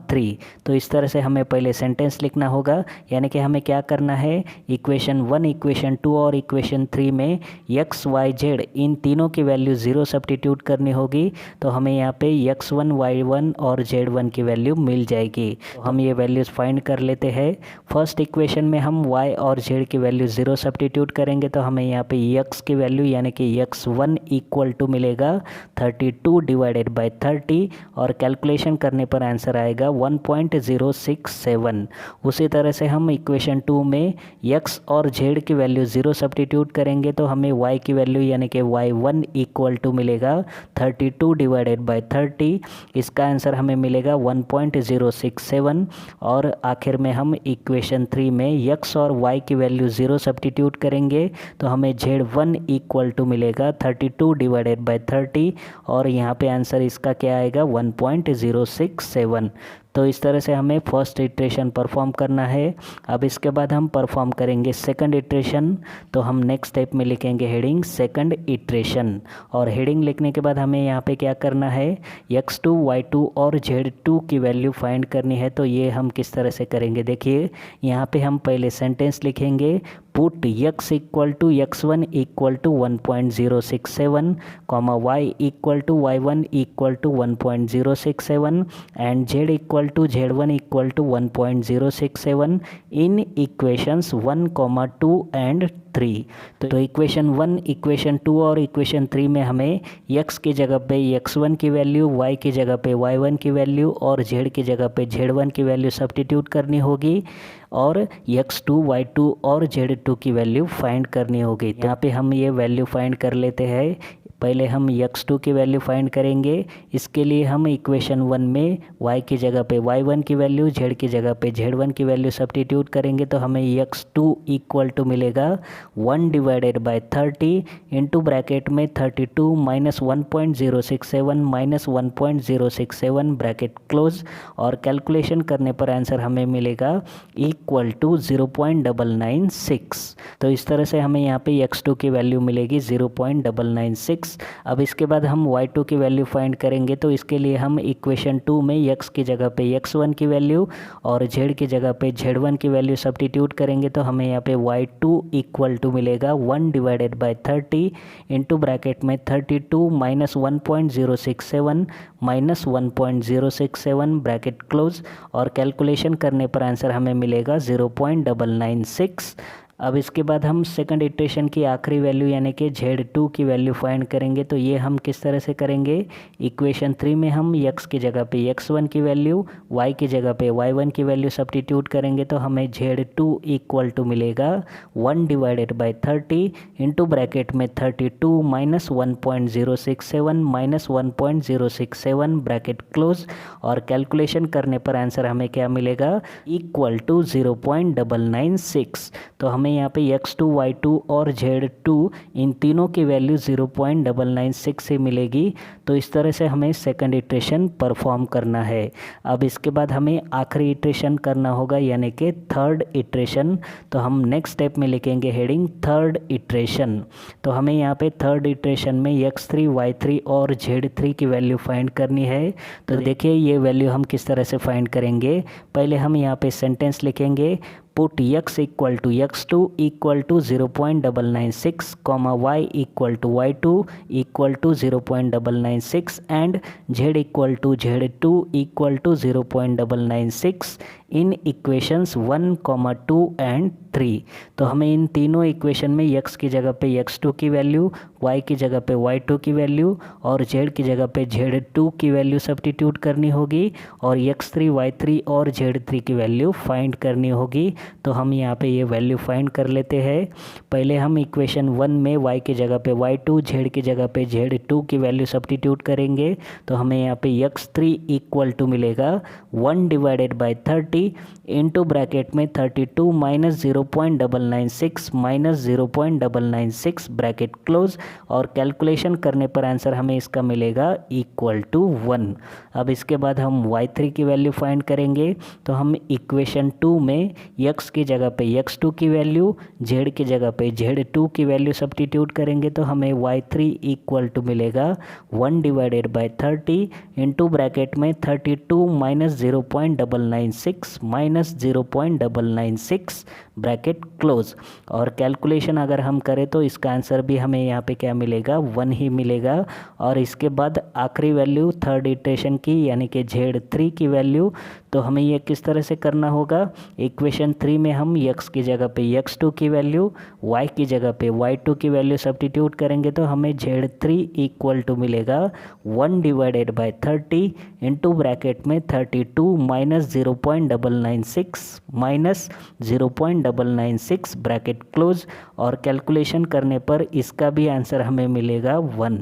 3। तो इस तरह से हमें पहले सेंटेंस लिखना होगा, यानी कि हमें क्या करना है, इक्वेशन 1, इक्वेशन 2 और इक्वेशन 3 में x, y, z इन तीनों की वैल्यू 0 सब्स्टिट्यूट करनी होगी। तो हमें यहाँ पे x1, y1 और z1 की वैल्यू मिल जाएगी। तो हम ये वैल्यूज़ फाइंड कर लेते हैं। फर्स्ट इक्वेशन में हम y और z की वैल्यू 0 सब्स्टिट्यूट करेंगे तो हमें यहाँ पे x की वैल्यू यानी कि x1 इक्वल टू मिलेगा 32/30 और कैलकुलेशन करने पर आंसर आएगा 1.067। उसी तरह से हम इक्वेशन 2 में x और z की वैल्यू 0 सब्स्टिट्यूट करेंगे तो हमें y की वैल्यू यानी कि y1 इक्वल टू मिलेगा 32/30। इसका आंसर हमें मिलेगा 1.067। और आखिर में हम इक्वेशन 3 में x और y की वैल्यू 0 सब्स्टिट्यूट करेंगे तो हमें z1 इक्वल टू मिलेगा 32/30 और यहाँ पे आंसर इसका क्या आएगा 1.067। तो इस तरह से हमें फर्स्ट इटरेशन परफॉर्म करना है। अब इसके बाद हम परफॉर्म करेंगे सेकंड इटरेशन। तो हम नेक्स्ट स्टेप में लिखेंगे हेडिंग सेकंड इटरेशन और हेडिंग लिखने के बाद हमें यहाँ पे क्या करना है, x2, y2 और z2 की वैल्यू फाइंड करनी है। तो ये हम किस तरह से करेंगे, देखिए यहाँ पे हम पहले सेंटेंस लिखेंगे put x equal to x1 equal to 1.067, y equal to y1 equal to 1.067 and z equal to z1 equal to 1.067 in equations 1, 2 and 3। तो इक्वेशन 1, इक्वेशन 2 और इक्वेशन 3 में हमें x की जगह पे x1 की वैल्यू, y की जगह पे y1 की वैल्यू और z की जगह पे z1 की वैल्यू सब्स्टिट्यूट करनी होगी और x2, y2 और z2 की वैल्यू फाइंड करनी होगी। यहाँ पे हम ये वैल्यू फाइंड कर लेते हैं। पहले हम x2 की वैल्यू फाइंड करेंगे। इसके लिए हम इक्वेशन 1 में y की जगह पे y1 की वैल्यू, z की जगह पे z1 की वैल्यू सब्स्टिट्यूट करेंगे तो हमें x2 इक्वल टू मिलेगा 1/30 इंटू ब्रैकेट में 32 माइनस 1.067 माइनस 1.067 ब्रैकेट क्लोज और कैलकुलेशन करने पर आंसर हमें मिलेगा इक्वल टू 0.996। तो इस तरह से हमें यहाँ पे x2 की वैल्यू मिलेगी 0.996। अब इसके बाद हम y2 की वैल्यू फाइंड करेंगे। तो इसके लिए हम इक्वेशन 2 में x की जगह पे x1 की वैल्यू और z की जगह पे z1 की वैल्यू सब्स्टिट्यूट करेंगे तो हमें यहाँ पे y2 इक्वल टू मिलेगा 1/30 इंटू ब्रैकेट में 32 माइनस 1.067 माइनस 1.067 ब्रैकेट क्लोज और कैलकुलेशन करने पर आंसर हमें मिलेगा 0.996। अब इसके बाद हम सेकंड इटरेशन की आखिरी वैल्यू यानी कि z2 की वैल्यू फाइंड करेंगे। तो ये हम किस तरह से करेंगे, इक्वेशन 3 में हम x की जगह पे x1 की वैल्यू, y की जगह पे y1 की वैल्यू सब्स्टिट्यूट करेंगे तो हमें z2 इक्वल टू मिलेगा 1/30 इंटू ब्रैकेट में 32 माइनस 1.067 माइनस 1.067 ब्रैकेट क्लोज और कैलकुलेशन करने पर आंसर हमें क्या मिलेगा, इक्वल टू 0.996। तो हमें यहाँ पे x2, y2 और z2 इन तीनों की वैल्यू 0.996 से मिलेगी। तो इस तरह से हमें सेकंड इटरेशन परफॉर्म करना है। अब इसके बाद हमें आखिरी इटरेशन करना होगा यानी कि थर्ड इटरेशन। तो हम नेक्स्ट स्टेप में लिखेंगे हेडिंग थर्ड इटरेशन। तो हमें यहाँ पे थर्ड इटरेशन में x3, y3 और z3 की वैल्यू फाइंड करनी है। तो देखिए ये वैल्यू हम किस तरह से फाइंड करेंगे। पहले हम यहाँ पे सेंटेंस लिखेंगे put x equal to x2 equal to 0.996, y equal to y2 equal to 0.996 and z equal to z2 equal to 0.996 in equations 1, 2 and 3। तो हमें इन तीनों इक्वेशन में x की जगह पे x2 की वैल्यू, y की जगह पे y2 की वैल्यू और z की जगह पे z2 की वैल्यू सब्स्टिट्यूट करनी होगी और x3, y3 और z3 की वैल्यू फाइंड करनी होगी। तो हम यहाँ पे ये वैल्यू फाइंड कर लेते हैं। पहले हम इक्वेशन 1 में y की जगह पे y2, z की जगह पे z2 की वैल्यू सब्स्टिट्यूट करेंगे। तो हमें यहाँ पे x3 इक्वल टू मिलेगा 1 डिवाइडेड बाई 30 इंटू ब्रैकेट में 32 माइनस 0.996 माइनस 0.996 ब्रैकेट क्लोज, और कैलकुलेशन करने पर आंसर हमें इसका मिलेगा इक्वल टू 1। अब इसके बाद हम y3 की वैल्यू फाइंड करेंगे। तो हम इक्वेशन 2 में x की जगह पे x2 की वैल्यू, z की जगह पे z2 की वैल्यू सब्स्टिट्यूट करेंगे। तो हमें y3 इक्वल टू मिलेगा 1 डिवाइडेड बाई 30 इंटू ब्रैकेट में 32 माइनस 0.996 माइनस 0.996 ब्रैकेट क्लोज, और कैलकुलेशन अगर हम करें तो इसका आंसर भी हमें यहाँ पे क्या मिलेगा, 1 ही मिलेगा। और इसके बाद आखिरी वैल्यू थर्ड इटरेशन की यानी कि z3 की वैल्यू। तो हमें ये किस तरह से करना होगा, इक्वेशन 3 में हम x की जगह पे x2 की वैल्यू, y की जगह पे y2 की वैल्यू सब्स्टिट्यूट करेंगे। तो हमें z3 इक्वल टू मिलेगा 1 डिवाइडेड बाई 30 इंटू ब्रैकेट में 32 माइनस 0.996 माइनस 0.996 ब्रैकेट क्लोज, और कैलकुलेशन करने पर इसका भी आंसर हमें मिलेगा 1।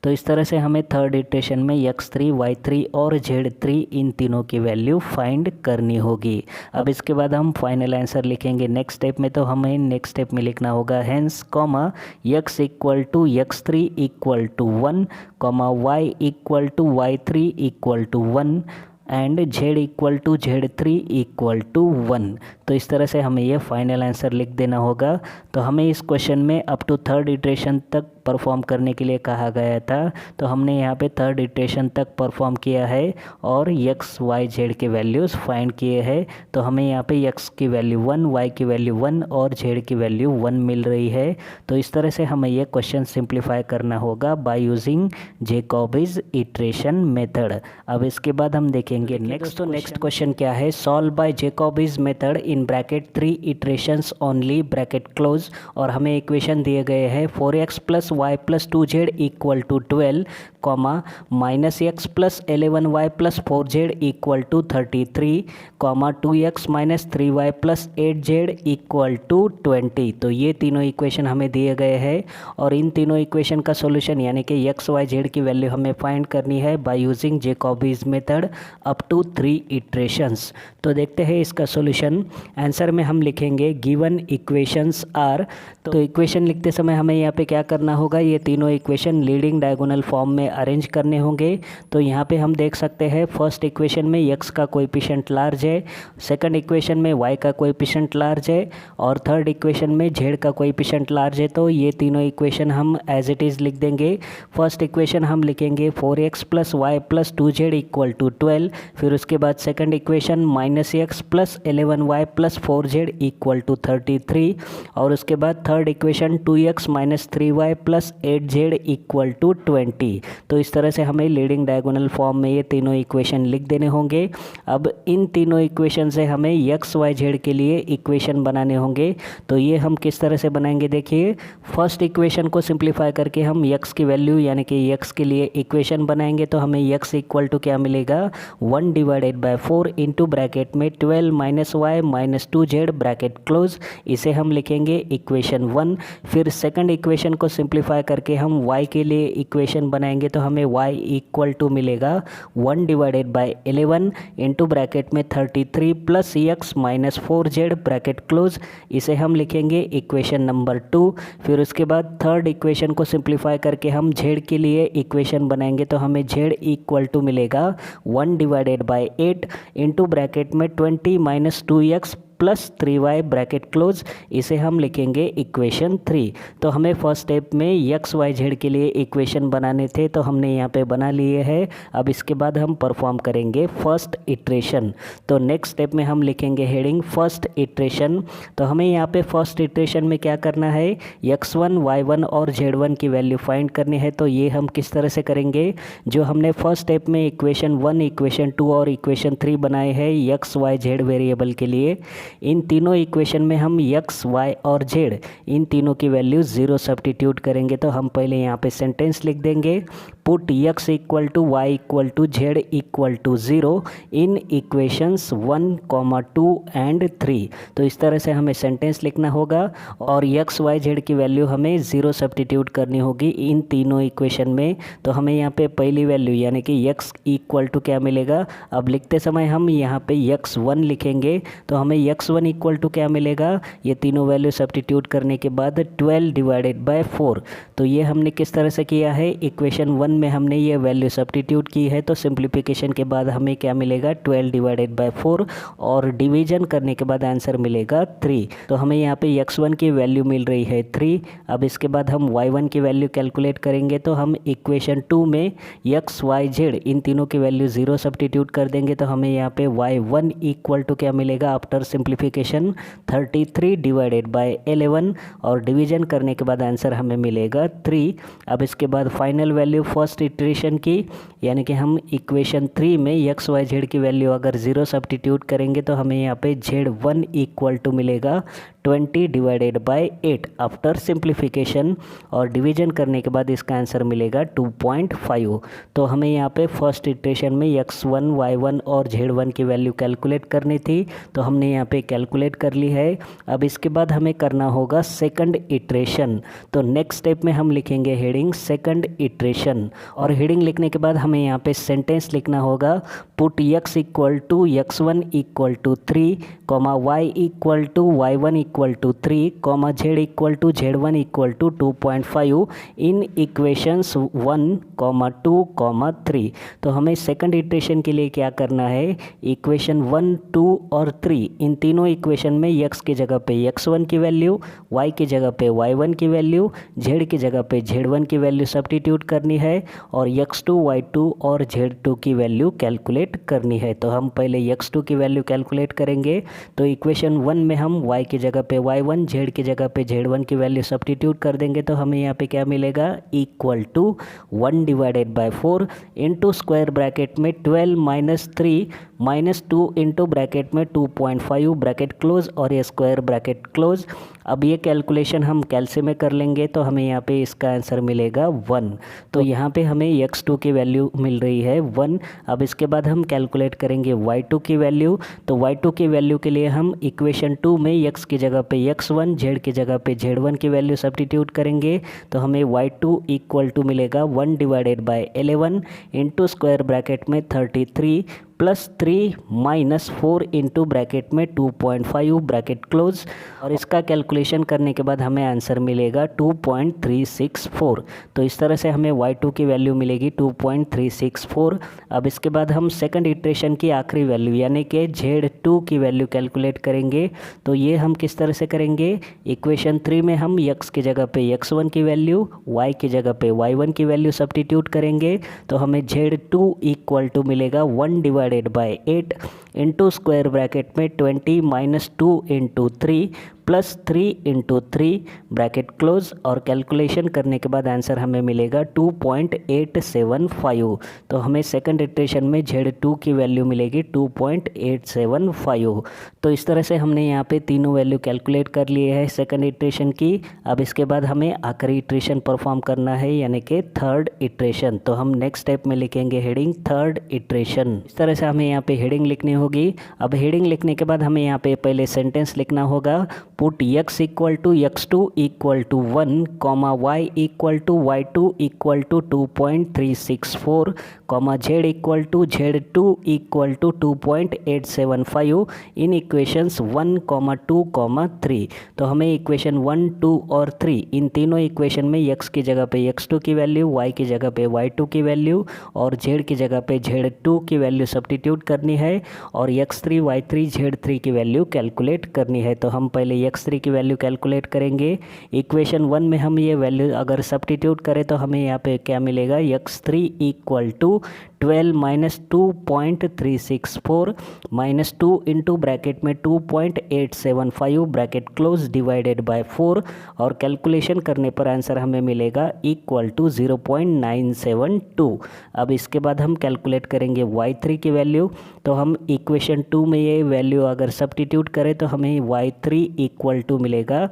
तो इस तरह से हमें थर्ड इटरेशन में x3, y3 और z3 इन तीनों की वैल्यू फाइंड करनी होगी। अब इसके बाद हम फाइनल आंसर लिखेंगे नेक्स्ट स्टेप में। तो हमें नेक्स्ट स्टेप में लिखना होगा hence comma x equal to x3 equal to 1 comma y equal to y3 equal to 1 and z equal to z3 equal to 1। तो इस तरह से हमें ये फाइनल आंसर लिख देना होगा। तो हमें इस क्वेश्चन में अप टू थर्ड इटरेशन तक परफॉर्म करने के लिए कहा गया था। तो हमने यहाँ पे थर्ड इटरेशन तक परफॉर्म किया है और x, y, z के वैल्यूज़ फाइंड किए हैं। तो हमें यहाँ पे x की वैल्यू 1, y की वैल्यू 1 और z की वैल्यू 1 मिल रही है। तो इस तरह से हमें ये क्वेश्चन सिंप्लीफाई करना होगा by using Jacobi's iteration method. अब इसके बाद हम देखेंगे नेक्स्ट क्वेश्चन क्या है, solve by Jacobi's method in bracket 3 iterations only bracket close. और हमें इक्वेशन दिए गए हैं 4x plus y plus 2z equal to 12 comma minus x plus 11y plus 4z equal to 33 comma 2x minus 3y plus 8z equal to 20। तो ये तीनों equation हमें दिए गए हैं और इन तीनों इक्वेशन का सॉल्यूशन यानी कि x, y, z की वैल्यू हमें फाइंड करनी है by using Jacobi's method up to 3 iterations. तो देखते हैं इसका सॉल्यूशन। आंसर में हम लिखेंगे गिवन इक्वेशंस आर। तो इक्वेशन लिखते समय हमें यहाँ पे क्या करना होगा, ये तीनों इक्वेशन लीडिंग डायगोनल फॉर्म में अरेंज करने होंगे। तो यहाँ पे हम देख सकते हैं फर्स्ट इक्वेशन में x का कोएफिशिएंट लार्ज है, सेकंड इक्वेशन में y का कोएफिशिएंट लार्ज है और थर्ड इक्वेशन में z का कोएफिशिएंट लार्ज है। तो ये तीनों इक्वेशन हम एज इट इज़ लिख देंगे। फर्स्ट इक्वेशन हम लिखेंगे 4x plus y plus 2z equal to 12। फिर उसके बाद second equation minus x plus 11y plus 4z equal to 33 और उसके बाद third equation 2x minus 3y plus 8z equal to 20। तो इस तरह से हमें लीडिंग डायगोनल फॉर्म में ये तीनों इक्वेशन लिख देने होंगे। अब इन तीनों इक्वेशन से हमें x, y, z के लिए इक्वेशन बनाने होंगे। तो ये हम किस तरह से बनाएंगे, देखिए फर्स्ट इक्वेशन को सिंप्लीफाई करके हम x की वैल्यू यानी कि x के लिए इक्वेशन बनाएंगे। तो हमें x इक्वल टू क्या मिलेगा, 1 डिवाइडेड बाय 4 इंटू ब्रैकेट में 12 minus y minus 2z bracket close, इसे हम लिखेंगे इक्वेशन 1। फिर सेकंड इक्वेशन को सिंप्लीफाई करके हम y के लिए इक्वेशन बनाएंगे। तो हमें y इक्वल टू मिलेगा 1 डिवाइडेड बाय 11 इंटू ब्रैकेट में 33 plus x minus 4z bracket close, इसे हम लिखेंगे इक्वेशन नंबर 2। फिर उसके बाद थर्ड इक्वेशन को सिंप्लीफाई करके हम z के लिए इक्वेशन बनाएंगे। तो हमें z इक्वल टू मिलेगा 1 डिवाइडेड बाय 8 इंटू ब्रैकेट में 20 minus 2x plus 3y bracket close, इसे हम लिखेंगे इक्वेशन 3। तो हमें फर्स्ट स्टेप में एक्स वाई जेड के लिए इक्वेशन बनाने थे, तो हमने यहाँ पे बना लिए हैं। अब इसके बाद हम परफॉर्म करेंगे फर्स्ट इटरेशन। तो नेक्स्ट स्टेप में हम लिखेंगे हेडिंग फर्स्ट इटरेशन। तो हमें यहाँ पे फर्स्ट इटरेशन में क्या करना है, x1 y1 और z1 की वैल्यू फाइंड करनी है। तो ये हम किस तरह से करेंगे, जो हमने फर्स्ट स्टेप में इक्वेशन 1, इक्वेशन 2 और इक्वेशन 3 बनाए हैं x y z वेरिएबल के लिए, इन तीनों इक्वेशन में हम x y और z इन तीनों की वैल्यू 0 सब्स्टिट्यूट करेंगे। तो हम पहले यहाँ पे सेंटेंस लिख देंगे, put x equal to y equal to z equal to 0 in equations 1, 2 and 3। तो इस तरह से हमें सेंटेंस लिखना होगा और x y z की वैल्यू हमें 0 सब्स्टिट्यूट करनी होगी इन तीनों इक्वेशन में। तो हमें यहाँ पे पहली वैल्यू यानी कि x इक्वल टू क्या मिलेगा, अब लिखते समय हम यहाँ पे x1 लिखेंगे। तो हमें x1 इक्वल टू क्या मिलेगा, ये तीनों वैल्यू सब्स्टिट्यूट करने के बाद 12 डिवाइडेड बाय 4। तो ये हमने किस तरह से किया है, इक्वेशन 1 में हमने ये वैल्यू सब्स्टिट्यूट की है। तो सिंप्लीफिकेशन के बाद हमें क्या मिलेगा, 12 डिवाइडेड बाय 4 और डिवीजन करने के बाद आंसर मिलेगा 3। तो हमें यहाँ पे x1 की वैल्यू मिल रही है 3। अब इसके बाद हम y1 की वैल्यू कैलकुलेट करेंगे। तो हम इक्वेशन 2 में x y z इन तीनों की वैल्यू 0 सब्स्टिट्यूट कर देंगे। तो हमें यहाँ पे y1 इक्वल टू क्या मिलेगा, आफ्टर सिंप्लीफिकेशन 33 डिवाइडेड बाय 11 और डिवीजन करने के बाद आंसर हमें मिलेगा 3। अब इसके बाद फाइनल वैल्यू फर्स्ट इटरेशन की, यानी कि हम इक्वेशन 3 में x y z की वैल्यू अगर 0 सब्स्टिट्यूट करेंगे तो हमें यहाँ पे z1 इक्वल टू मिलेगा 20 डिवाइडेड बाय 8 आफ्टर सिंप्लीफिकेशन और डिवीजन करने के बाद इसका आंसर मिलेगा 2.5। तो हमें यहाँ पे फर्स्ट इटरेशन में x1 y1 और z1 की वैल्यू कैलकुलेट करनी थी। तो हमने यहाँ पे कैलकुलेट कर ली है। अब इसके बाद हमें करना होगा सेकंड इटरेशन। तो नेक्स्ट स्टेप में हम लिखेंगे हेडिंग सेकंड इटरेशन और हेडिंग लिखने के बाद हमें यहाँ पे सेंटेंस लिखना होगा, put x equal to x1 equal to 3, y equal to y1 equal to 3, z equal to z1 equal to 2.5 in equations 1, 2, 3। तो हमें सेकंड इटरेशन के लिए क्या करना है, इक्वेशन 1, 2 और 3 इन तीनों इक्वेशन में x की जगह पे x1 की वैल्यू, y की जगह पे y1 की वैल्यू, z की जगह पे z1 की वैल्यू सब्स्टिट्यूट करनी है और x2, y2 और z2 की वैल्यू कैलकुलेट करनी है। तो हम पहले x2 की वैल्यू कैलकुलेट करेंगे। तो इक्वेशन 1 में हम y की जगह पे y1, z की जगह पे z1 की वैल्यू सब्स्टिट्यूट कर देंगे। तो हमें यहाँ पे क्या मिलेगा, equal to 1 divided by 4 into square bracket में 12 माइनस 3 माइनस 2 इंटू ब्रैकेट में 2.5 ब्रैकेट क्लोज और ये स्क्वायर ब्रैकेट क्लोज। अब ये कैलकुलेशन हम कैलसी में कर लेंगे तो हमें यहाँ पे इसका आंसर मिलेगा 1। तो यहाँ पे हमें x2 की वैल्यू मिल रही है 1। अब इसके बाद हम कैलकुलेट करेंगे y2 की वैल्यू। तो y2 की वैल्यू के लिए हम इक्वेशन 2 में x की जगह पे x1, z की जगह पे z1 की वैल्यू सब्स्टिट्यूट करेंगे। तो हमें y2 इक्वल टू मिलेगा 1 divided bye 11 into square bracket में 33 प्लस 3 माइनस 4 इंटू ब्रैकेट में 2.5 ब्रैकेट क्लोज और इसका कैलकुलेशन करने के बाद हमें आंसर मिलेगा 2.364। तो इस तरह से हमें y2 की वैल्यू मिलेगी 2.364। अब इसके बाद हम सेकंड इटरेशन की आखिरी वैल्यू यानी कि z2 की वैल्यू कैलकुलेट करेंगे। तो ये हम किस तरह से करेंगे, इक्वेशन 3 में हम x की जगह पे x1 की वैल्यू, y की जगह पे y1 की वैल्यू सब्स्टिट्यूट करेंगे। तो हमें z2 इक्वल टू मिलेगा 1 divided bye 8 into square bracket में 20 minus 2 into 3 plus 3 into 3 bracket close और कैलकुलेशन करने के बाद आंसर हमें मिलेगा 2.875। तो हमें सेकंड इटरेशन में z2 की वैल्यू मिलेगी 2.875। तो इस तरह से हमने यहाँ पे तीनों वैल्यू कैलकुलेट कर लिए है सेकंड इटरेशन की। अब इसके बाद हमें आखिरी इटरेशन परफॉर्म करना है यानी कि थर्ड इटरेशन। तो हम नेक्स्ट स्टेप में लिखेंगे हेडिंग थर्ड इटरेशन। इस तरह से हमें यहाँ पे हेडिंग लिखनी होगी। अब हेडिंग लिखने के बाद हमें यहाँ पे पहले सेंटेंस लिखना होगा, put x equal to x2 equal to 1 comma y equal to y2 equal to 2.364 comma z equal to z2 equal to 2.875 in equations 1, 2, 3। तो हमें इक्वेशन 1, 2 और 3 इन तीनों इक्वेशन में x की जगह पे x2 की वैल्यू, y की जगह पे y2 की वैल्यू और z की जगह पे z2 की वैल्यू सब्स्टिट्यूट करनी है और x3, y3, z3 की वैल्यू कैलकुलेट करनी है। तो हम पहले x3 की वैल्यू कैलकुलेट करेंगे। इक्वेशन 1 में हम ये वैल्यू अगर सब्स्टिट्यूट करें तो हमें यहाँ पे क्या मिलेगा, x3 equal to 12 minus 2.364 minus 2 into bracket में 2.875 ब्रैकेट क्लोज डिवाइडेड बाय 4 और कैलकुलेशन करने पर आंसर हमें मिलेगा इक्वल टू 0.972। अब इसके बाद हम कैलकुलेट करेंगे y3 की वैल्यू। तो हम इक्वेशन 2 में ये वैल्यू अगर सब्स्टिट्यूट करें तो हमें y3 इक्वल टू मिलेगा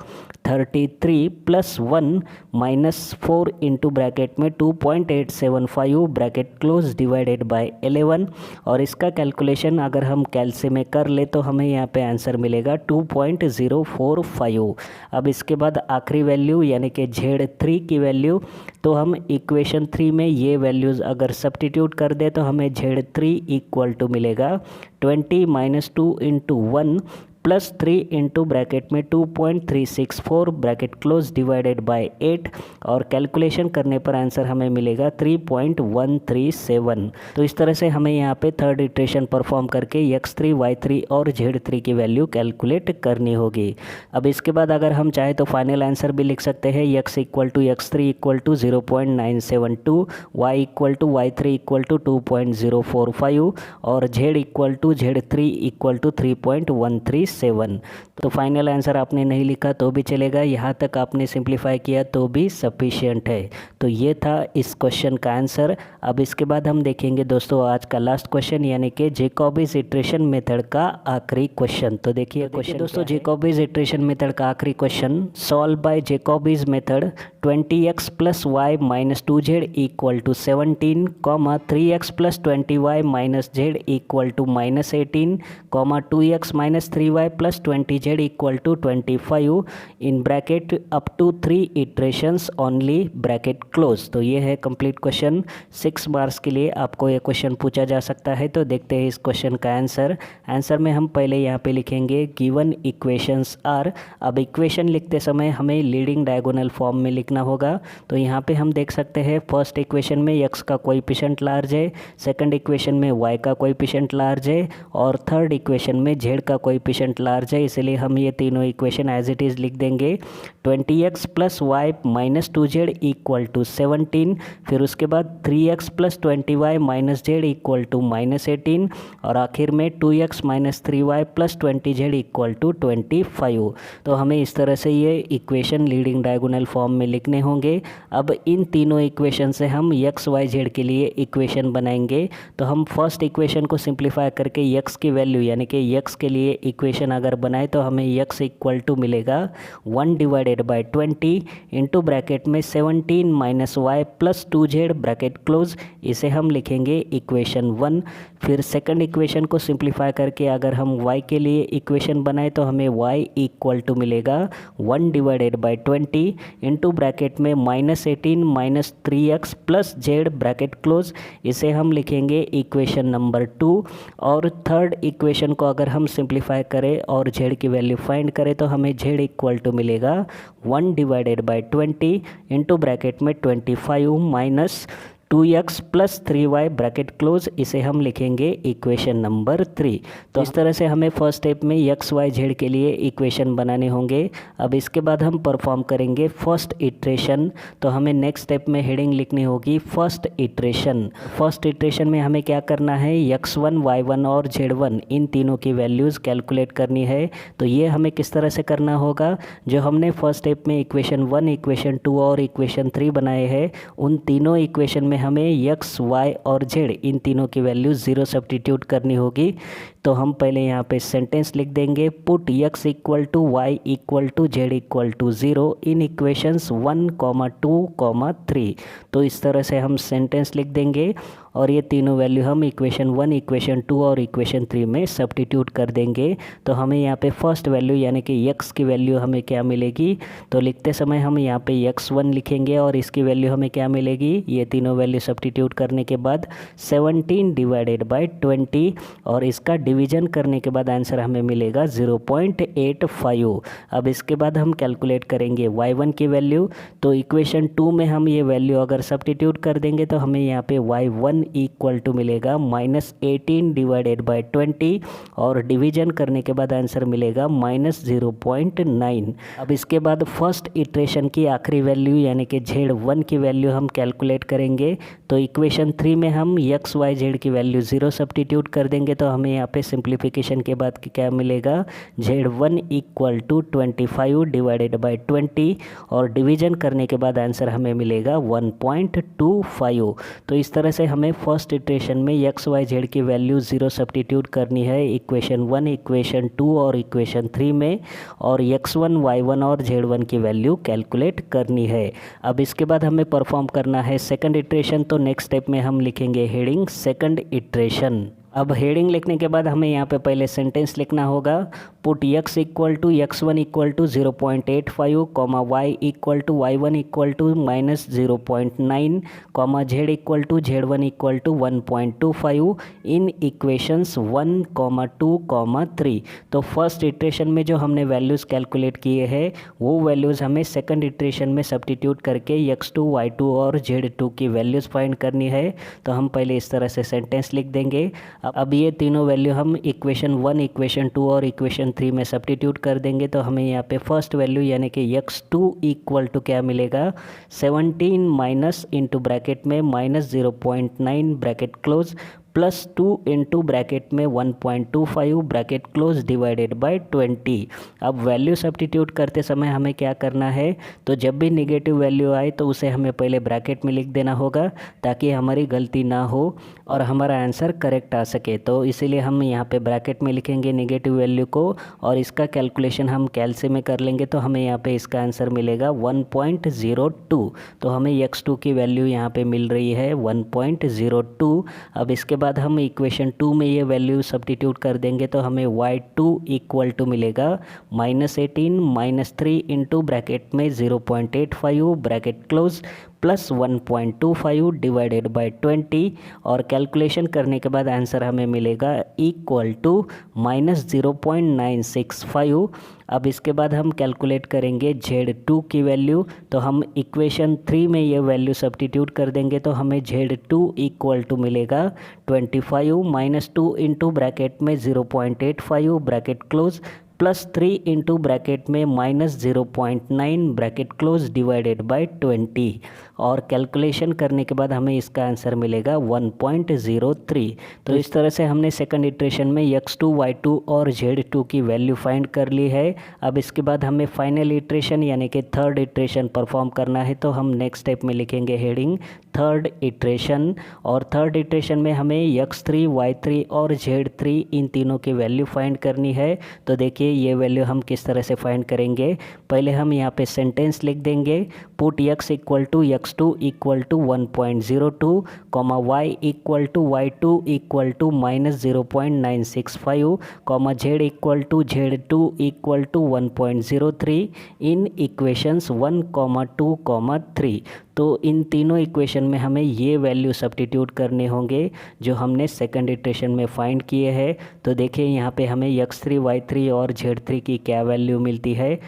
33 प्लस 1 माइनस 4 इंटू ब्रैकेट में 2.875 ब्रैकेट क्लोज डिवाइडेड बाय 11 और इसका कैलकुलेशन अगर हम कैलसी में कर ले तो हमें यहाँ पे आंसर मिलेगा 2.045। अब इसके बाद आखिरी वैल्यू यानी कि Z3 की वैल्यू। तो हम इक्वेशन 3 में ये वैल्यूज़ अगर सब्स्टिट्यूट कर दे तो हमें Z3 इक्वल टू मिलेगा 20 minus 2 into 1 plus 3 into bracket में 2.364 ब्रैकेट क्लोज डिवाइडेड बाय 8 और कैलकुलेशन करने पर आंसर हमें मिलेगा 3.137। तो इस तरह से हमें यहाँ पे थर्ड इटरेशन परफॉर्म करके x3, y3 और z3 की वैल्यू कैलकुलेट करनी होगी। अब इसके बाद अगर हम चाहे तो फाइनल आंसर भी लिख सकते हैं, x equal to x3 equal to 0.972, y equal to y3 equal to 2.045 और z equal to z3 equal to 3.137। तो फाइनल आंसर आपने नहीं लिखा तो भी चलेगा, यहाँ तक आपने सिंप्लीफाई किया तो भी सफिशिएंट है। तो ये था इस क्वेश्चन का आंसर। अब इसके बाद हम देखेंगे दोस्तों आज का लास्ट क्वेश्चन यानी कि जैकोबिज इटरेशन मेथड का आखिरी क्वेश्चन। तो देखिए क्वेश्चन दोस्तों, जैकोबिज इटरेशन मेथड का आखिरी question, solve by Jacobi's method 20x plus y minus 2z equal to 17 comma 3x plus 20y minus z equal to minus 18 comma 2x minus 3y plus 20z equal to 25 in bracket up to 3 iterations only bracket close. तो ये है complete question. 6 marks के लिए आपको ये question पूछा जा सकता है। तो देखते हैं इस क्वेश्चन का आंसर। आंसर में हम पहले यहाँ पे लिखेंगे गिवन इक्वेशंस आर। अब इक्वेशन लिखते समय हमें लीडिंग डायगोनल फॉर्म में लिखना होगा। तो यहाँ पे हम देख सकते हैं फर्स्ट इक्वेशन में x का कोएफिशिएंट लार्ज है, सेकंड इक्वेशन में y का कोएफिशिएंट लार्ज है और थर्ड इक्वेशन में z का कोएफिशिएंट लार्ज है। इसलिए हम ये तीनों इक्वेशन एज इट इज़ लिख देंगे। 20x plus y minus 2z equal to 17, फिर उसके बाद 3x plus 20y minus z equal to minus 18 और आखिर में 2x minus 3y plus 20z equal to 25। तो हमें इस तरह से ये इक्वेशन लीडिंग डायगोनल फॉर्म में लिखने होंगे। अब इन तीनों इक्वेशन से हम x y z के लिए इक्वेशन बनाएंगे। तो हम फर्स्ट इक्वेशन को सिंप्लीफाई करके x की वैल्यू यानी कि x के लिए इक्वेशन अगर बनाए तो हमें x इक्वल टू मिलेगा 1 डिवाइडेड बाई 20 इंटू ब्रैकेट में 17 minus y plus 2z bracket close. इसे हम लिखेंगे इक्वेशन 1। फिर सेकंड इक्वेशन को सिंप्लीफाई करके अगर हम y के लिए इक्वेशन बनाए तो हमें y इक्वल टू मिलेगा 1 डिवाइडेड बाई 20 इंटू ब्रैकेट में minus 18 minus 3x plus z bracket close. इसे हम लिखेंगे इक्वेशन नंबर 2। और थर्ड इक्वेशन को अगर हम सिंप्लीफाई करें और z की वैल्यू फाइंड करें तो हमें z इक्वल टू मिलेगा 1 डिवाइडेड बाई 20 इंटू ब्रैकेट में 25 minus 2x plus 3y bracket close. इसे हम लिखेंगे इक्वेशन नंबर 3। तो इस तरह से हमें फर्स्ट स्टेप में x y z के लिए इक्वेशन बनाने होंगे। अब इसके बाद हम परफॉर्म करेंगे फर्स्ट इटरेशन। तो हमें नेक्स्ट स्टेप में हेडिंग लिखनी होगी फर्स्ट इटरेशन। फर्स्ट इटरेशन में हमें क्या करना है, x1 y1 और z1 इन तीनों की वैल्यूज़ कैलकुलेट करनी है। तो ये हमें किस तरह से करना होगा, जो हमने फर्स्ट स्टेप में इक्वेशन 1, इक्वेशन 2 और इक्वेशन 3 बनाए हैं उन तीनों इक्वेशन में हमें x, y और z इन तीनों की वैल्यू 0 सब्स्टिट्यूट करनी होगी। तो हम पहले यहाँ पे सेंटेंस लिख देंगे, put x equal to y equal to z equal to 0 in equations 1, 2, 3। तो इस तरह से हम सेंटेंस लिख देंगे और ये तीनों वैल्यू हम इक्वेशन 1, इक्वेशन 2 और इक्वेशन 3 में सब्स्टिट्यूट कर देंगे। तो हमें यहाँ पे फर्स्ट वैल्यू यानी कि x की वैल्यू हमें क्या मिलेगी, तो लिखते समय हम यहाँ पे x1 लिखेंगे और इसकी वैल्यू हमें क्या मिलेगी, ये तीनों वैल्यू सब्स्टिट्यूट करने के बाद 17 डिवाइडेड बाई 20 और इसका डिवीजन करने के बाद आंसर हमें मिलेगा 0.85। अब इसके बाद हम कैलकुलेट करेंगे y1 की वैल्यू। तो इक्वेशन 2 में हम ये वैल्यू अगर सब्स्टिट्यूट कर देंगे तो हमें यहाँ पे y1 इक्वल टू मिलेगा -18 डिवाइडेड बाई 20 और डिवीजन करने के बाद आंसर मिलेगा -0.9। अब इसके बाद फर्स्ट इटरेशन की आखिरी वैल्यू यानी कि z1 की वैल्यू हम कैलकुलेट करेंगे। तो इक्वेशन 3 में हम x y z की वैल्यू 0 सब्स्टिट्यूट कर देंगे तो हमें यहाँ पे सिंप्लीफिकेशन के बाद क्या मिलेगा, z1 equal to 25 divided by 20 और डिवीजन करने के बाद आंसर हमें मिलेगा 1.25। तो इस तरह से हमें फर्स्ट इटरेशन में x y z की वैल्यू 0 सब्स्टिट्यूट करनी है इक्वेशन 1, इक्वेशन 2 और इक्वेशन 3 में और x1, y1 और z1 की वैल्यू कैलकुलेट करनी है। अब इसके बाद हमें परफॉर्म करना है सेकंड इटरेशन। तो नेक्स्ट स्टेप में हम लिखेंगे हेडिंग सेकंड इटरेशन। अब हेडिंग लिखने के बाद हमें यहाँ पे पहले सेंटेंस लिखना होगा, put x equal to x1 equal to 0.85, y equal to y1 equal to -0.9, z equal to z1 equal to 1.25 in equations 1, 2, 3। तो फर्स्ट इटरेशन में जो हमने वैल्यूज़ कैलकुलेट किए हैं वो वैल्यूज़ हमें सेकंड इटरेशन में सब्स्टिट्यूट करके x2, y2 और z2 की वैल्यूज़ फाइंड करनी है। तो हम पहले इस तरह से सेंटेंस लिख देंगे। अब ये तीनों वैल्यू हम इक्वेशन 1, इक्वेशन 2 और इक्वेशन 3 में सब्स्टिट्यूट कर देंगे तो हमें यहाँ पे फर्स्ट वैल्यू यानी कि x2 इक्वल टू क्या मिलेगा, 17 माइनस इंटू ब्रैकेट में -0.9 ब्रैकेट क्लोज +2 इंटू ब्रैकेट में 1.25 ब्रैकेट क्लोज डिवाइडेड बाय 20। अब वैल्यू सब्स्टिट्यूट करते समय हमें क्या करना है, तो जब भी नेगेटिव वैल्यू आए तो उसे हमें पहले ब्रैकेट में लिख देना होगा ताकि हमारी गलती ना हो और हमारा आंसर करेक्ट आ सके। तो इसीलिए हम यहाँ पे ब्रैकेट में लिखेंगे नेगेटिव वैल्यू को और इसका कैलकुलेशन हम कैलसी में कर लेंगे तो हमें यहाँ पे इसका आंसर मिलेगा 1.02। तो हमें x2 की वैल्यू यहाँ पे मिल रही है 1.02। अब इसके बाद हम इक्वेशन 2 में ये वैल्यू सब्स्टिट्यूट कर देंगे तो हमें y2 इक्वल टू मिलेगा -18 -3 इंटू ब्रैकेट में 0.85 ब्रैकेट क्लोज +1.25 डिवाइडेड बाय 20 और कैलकुलेशन करने के बाद आंसर हमें मिलेगा इक्वल टू -0.965। अब इसके बाद हम कैलकुलेट करेंगे z2 की वैल्यू। तो हम इक्वेशन 3 में ये वैल्यू सब्स्टिट्यूट कर देंगे तो हमें z2 इक्वल टू मिलेगा 25 -2 इंटू ब्रैकेट में 0.85 ब्रैकेट क्लोज +3 इंटू ब्रैकेट में -0.9 ब्रैकेट क्लोज डिवाइडेड बाय 20 और कैलकुलेशन करने के बाद हमें इसका आंसर मिलेगा 1.03। तो इस तरह से हमने सेकंड इटरेशन में x2, y2 और z2 की वैल्यू फाइंड कर ली है। अब इसके बाद हमें फाइनल इटरेशन यानी कि थर्ड इटरेशन परफॉर्म करना है तो हम नेक्स्ट स्टेप में लिखेंगे हेडिंग थर्ड इटरेशन और थर्ड इटरेशन में हमें x3, y3 और z3 इन तीनों की वैल्यू फाइंड करनी है। तो देखिए ये वैल्यू हम किस तरह से फाइंड करेंगे। पहले हम यहाँ पे सेंटेंस लिख देंगे, put x equal to x2 equal to 1.02, y equal to y2 equal to -0.965, z equal to z2 equal to 1.03 in equations 1, 2, 3। तो इन तीनों इक्वेशन में हमें ये वैल्यू सब्स्टिट्यूट करने होंगे जो हमने सेकंड इटरेशन में फाइंड किए हैं। तो देखिए यहाँ पे हमें x3, y3 और z3 की क्या वैल्यू मिलती है।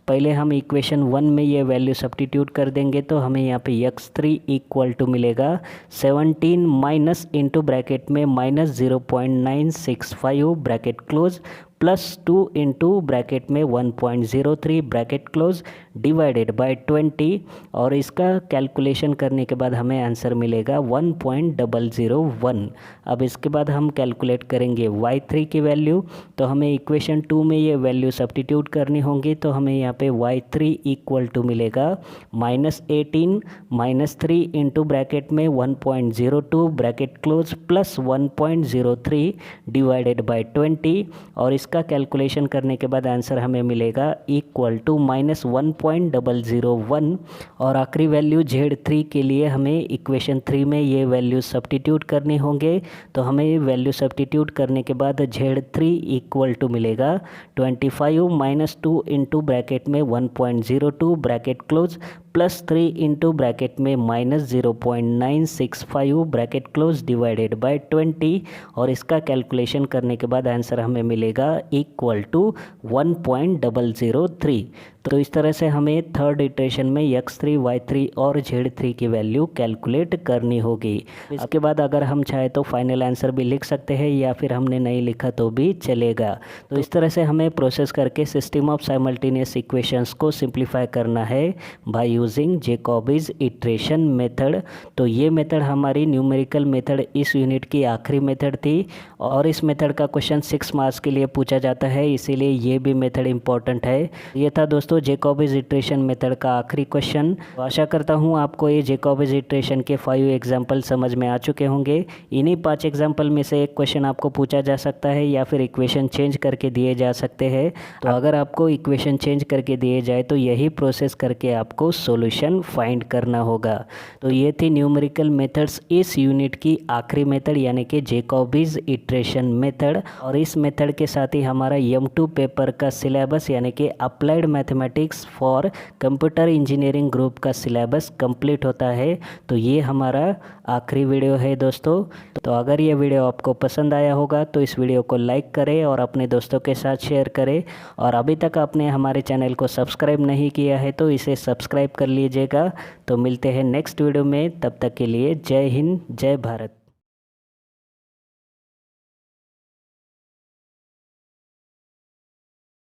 पहले हम इक्वेशन 1 में ये वैल्यू सब्स्टिट्यूट कर देंगे तो हमें यहाँ पे x3 इक्वल टू मिलेगा 17 माइनस इंटू ब्रैकेट में -0.965 ब्रैकेट क्लोज +2 इंटू ब्रैकेट में 1.03 ब्रैकेट क्लोज डिवाइडेड बाय 20 और इसका कैलकुलेशन करने के बाद हमें आंसर मिलेगा 1.001। अब इसके बाद हम कैलकुलेट करेंगे y3 की वैल्यू। तो हमें इक्वेशन 2 में ये वैल्यू सब्स्टिट्यूट करनी होंगी। तो हमें यहाँ पे y3 इक्वल टू मिलेगा -18 -3 इंटू ब्रैकेट में 1.02 bracket close plus 1.03 divided by 20 और इसका कैलकुलेशन करने के बाद आंसर हमें मिलेगा इक्वल टू -1.001। और आखिरी वैल्यू Z3 के लिए हमें इक्वेशन 3 में ये वैल्यू सब्स्टिट्यूट करनी होंगे। तो हमें वैल्यू सब्स्टिट्यूट करने के बाद Z3 इक्वल टू मिलेगा 25 - 2 इंटू ब्रैकेट में 1.02 ब्रैकेट क्लोज +3 इंटू ब्रैकेट में -0.965 ब्रैकेट क्लोज डिवाइडेड बाय 20 और इसका कैलकुलेशन करने के बाद आंसर हमें मिलेगा इक्वल टू 1.003। तो इस तरह से हमें थर्ड इटरेशन में x3, y3 और z3 की वैल्यू कैलकुलेट करनी होगी। इसके बाद अगर हम चाहे तो फाइनल आंसर भी लिख सकते हैं या फिर हमने नहीं लिखा तो भी चलेगा। तो इस तरह से हमें प्रोसेस करके सिस्टम ऑफ साइमल्टेनियस इक्वेशंस को सिंप्लीफाई करना है by using Jacobi's iteration method. तो ये मेथड हमारी न्यूमेरिकल मेथड इस यूनिट की आखिरी मेथड थी और इस मेथड का क्वेश्चन 6 मार्क्स के लिए पूछा जाता है, इसीलिए ये भी मेथड इम्पॉर्टेंट है। ये था दोस्तों जैकोबिज इटरेशन मेथड का आखिरी क्वेश्चन। तो आशा करता हूँ आपको ये जैकोबिज इटरेशन के 5 एग्जाम्पल समझ में आ चुके होंगे। इन्हीं 5 एग्जाम्पल में से एक क्वेश्चन आपको पूछा जा सकता है या फिर इक्वेशन चेंज करके दिए जा सकते हैं। तो अगर आपको इक्वेशन चेंज करके दिए जाए तो यही प्रोसेस करके आपको सॉल्यूशन फाइंड करना होगा। तो ये थी न्यूमेरिकल मेथड्स इस यूनिट की आखिरी मेथड यानी कि जैकोबिज इटरेशन मेथड। और इस मेथड के साथ ही हमारा M2 पेपर का सिलेबस यानी कि applied mathematics for computer engineering group का सिलेबस कंप्लीट होता है। तो ये हमारा आखिरी वीडियो है दोस्तों। तो अगर ये वीडियो आपको पसंद आया होगा तो इस वीडियो को लाइक करें और अपने दोस्तों के साथ शेयर करें। और अभी तक आपने हमारे चैनल को सब्सक्राइब नहीं किया है तो इसे सब्सक्राइब कर लीजिएगा। तो मिलते हैं नेक्स्ट वीडियो में, तब तक के लिए जय हिंद जय भारत।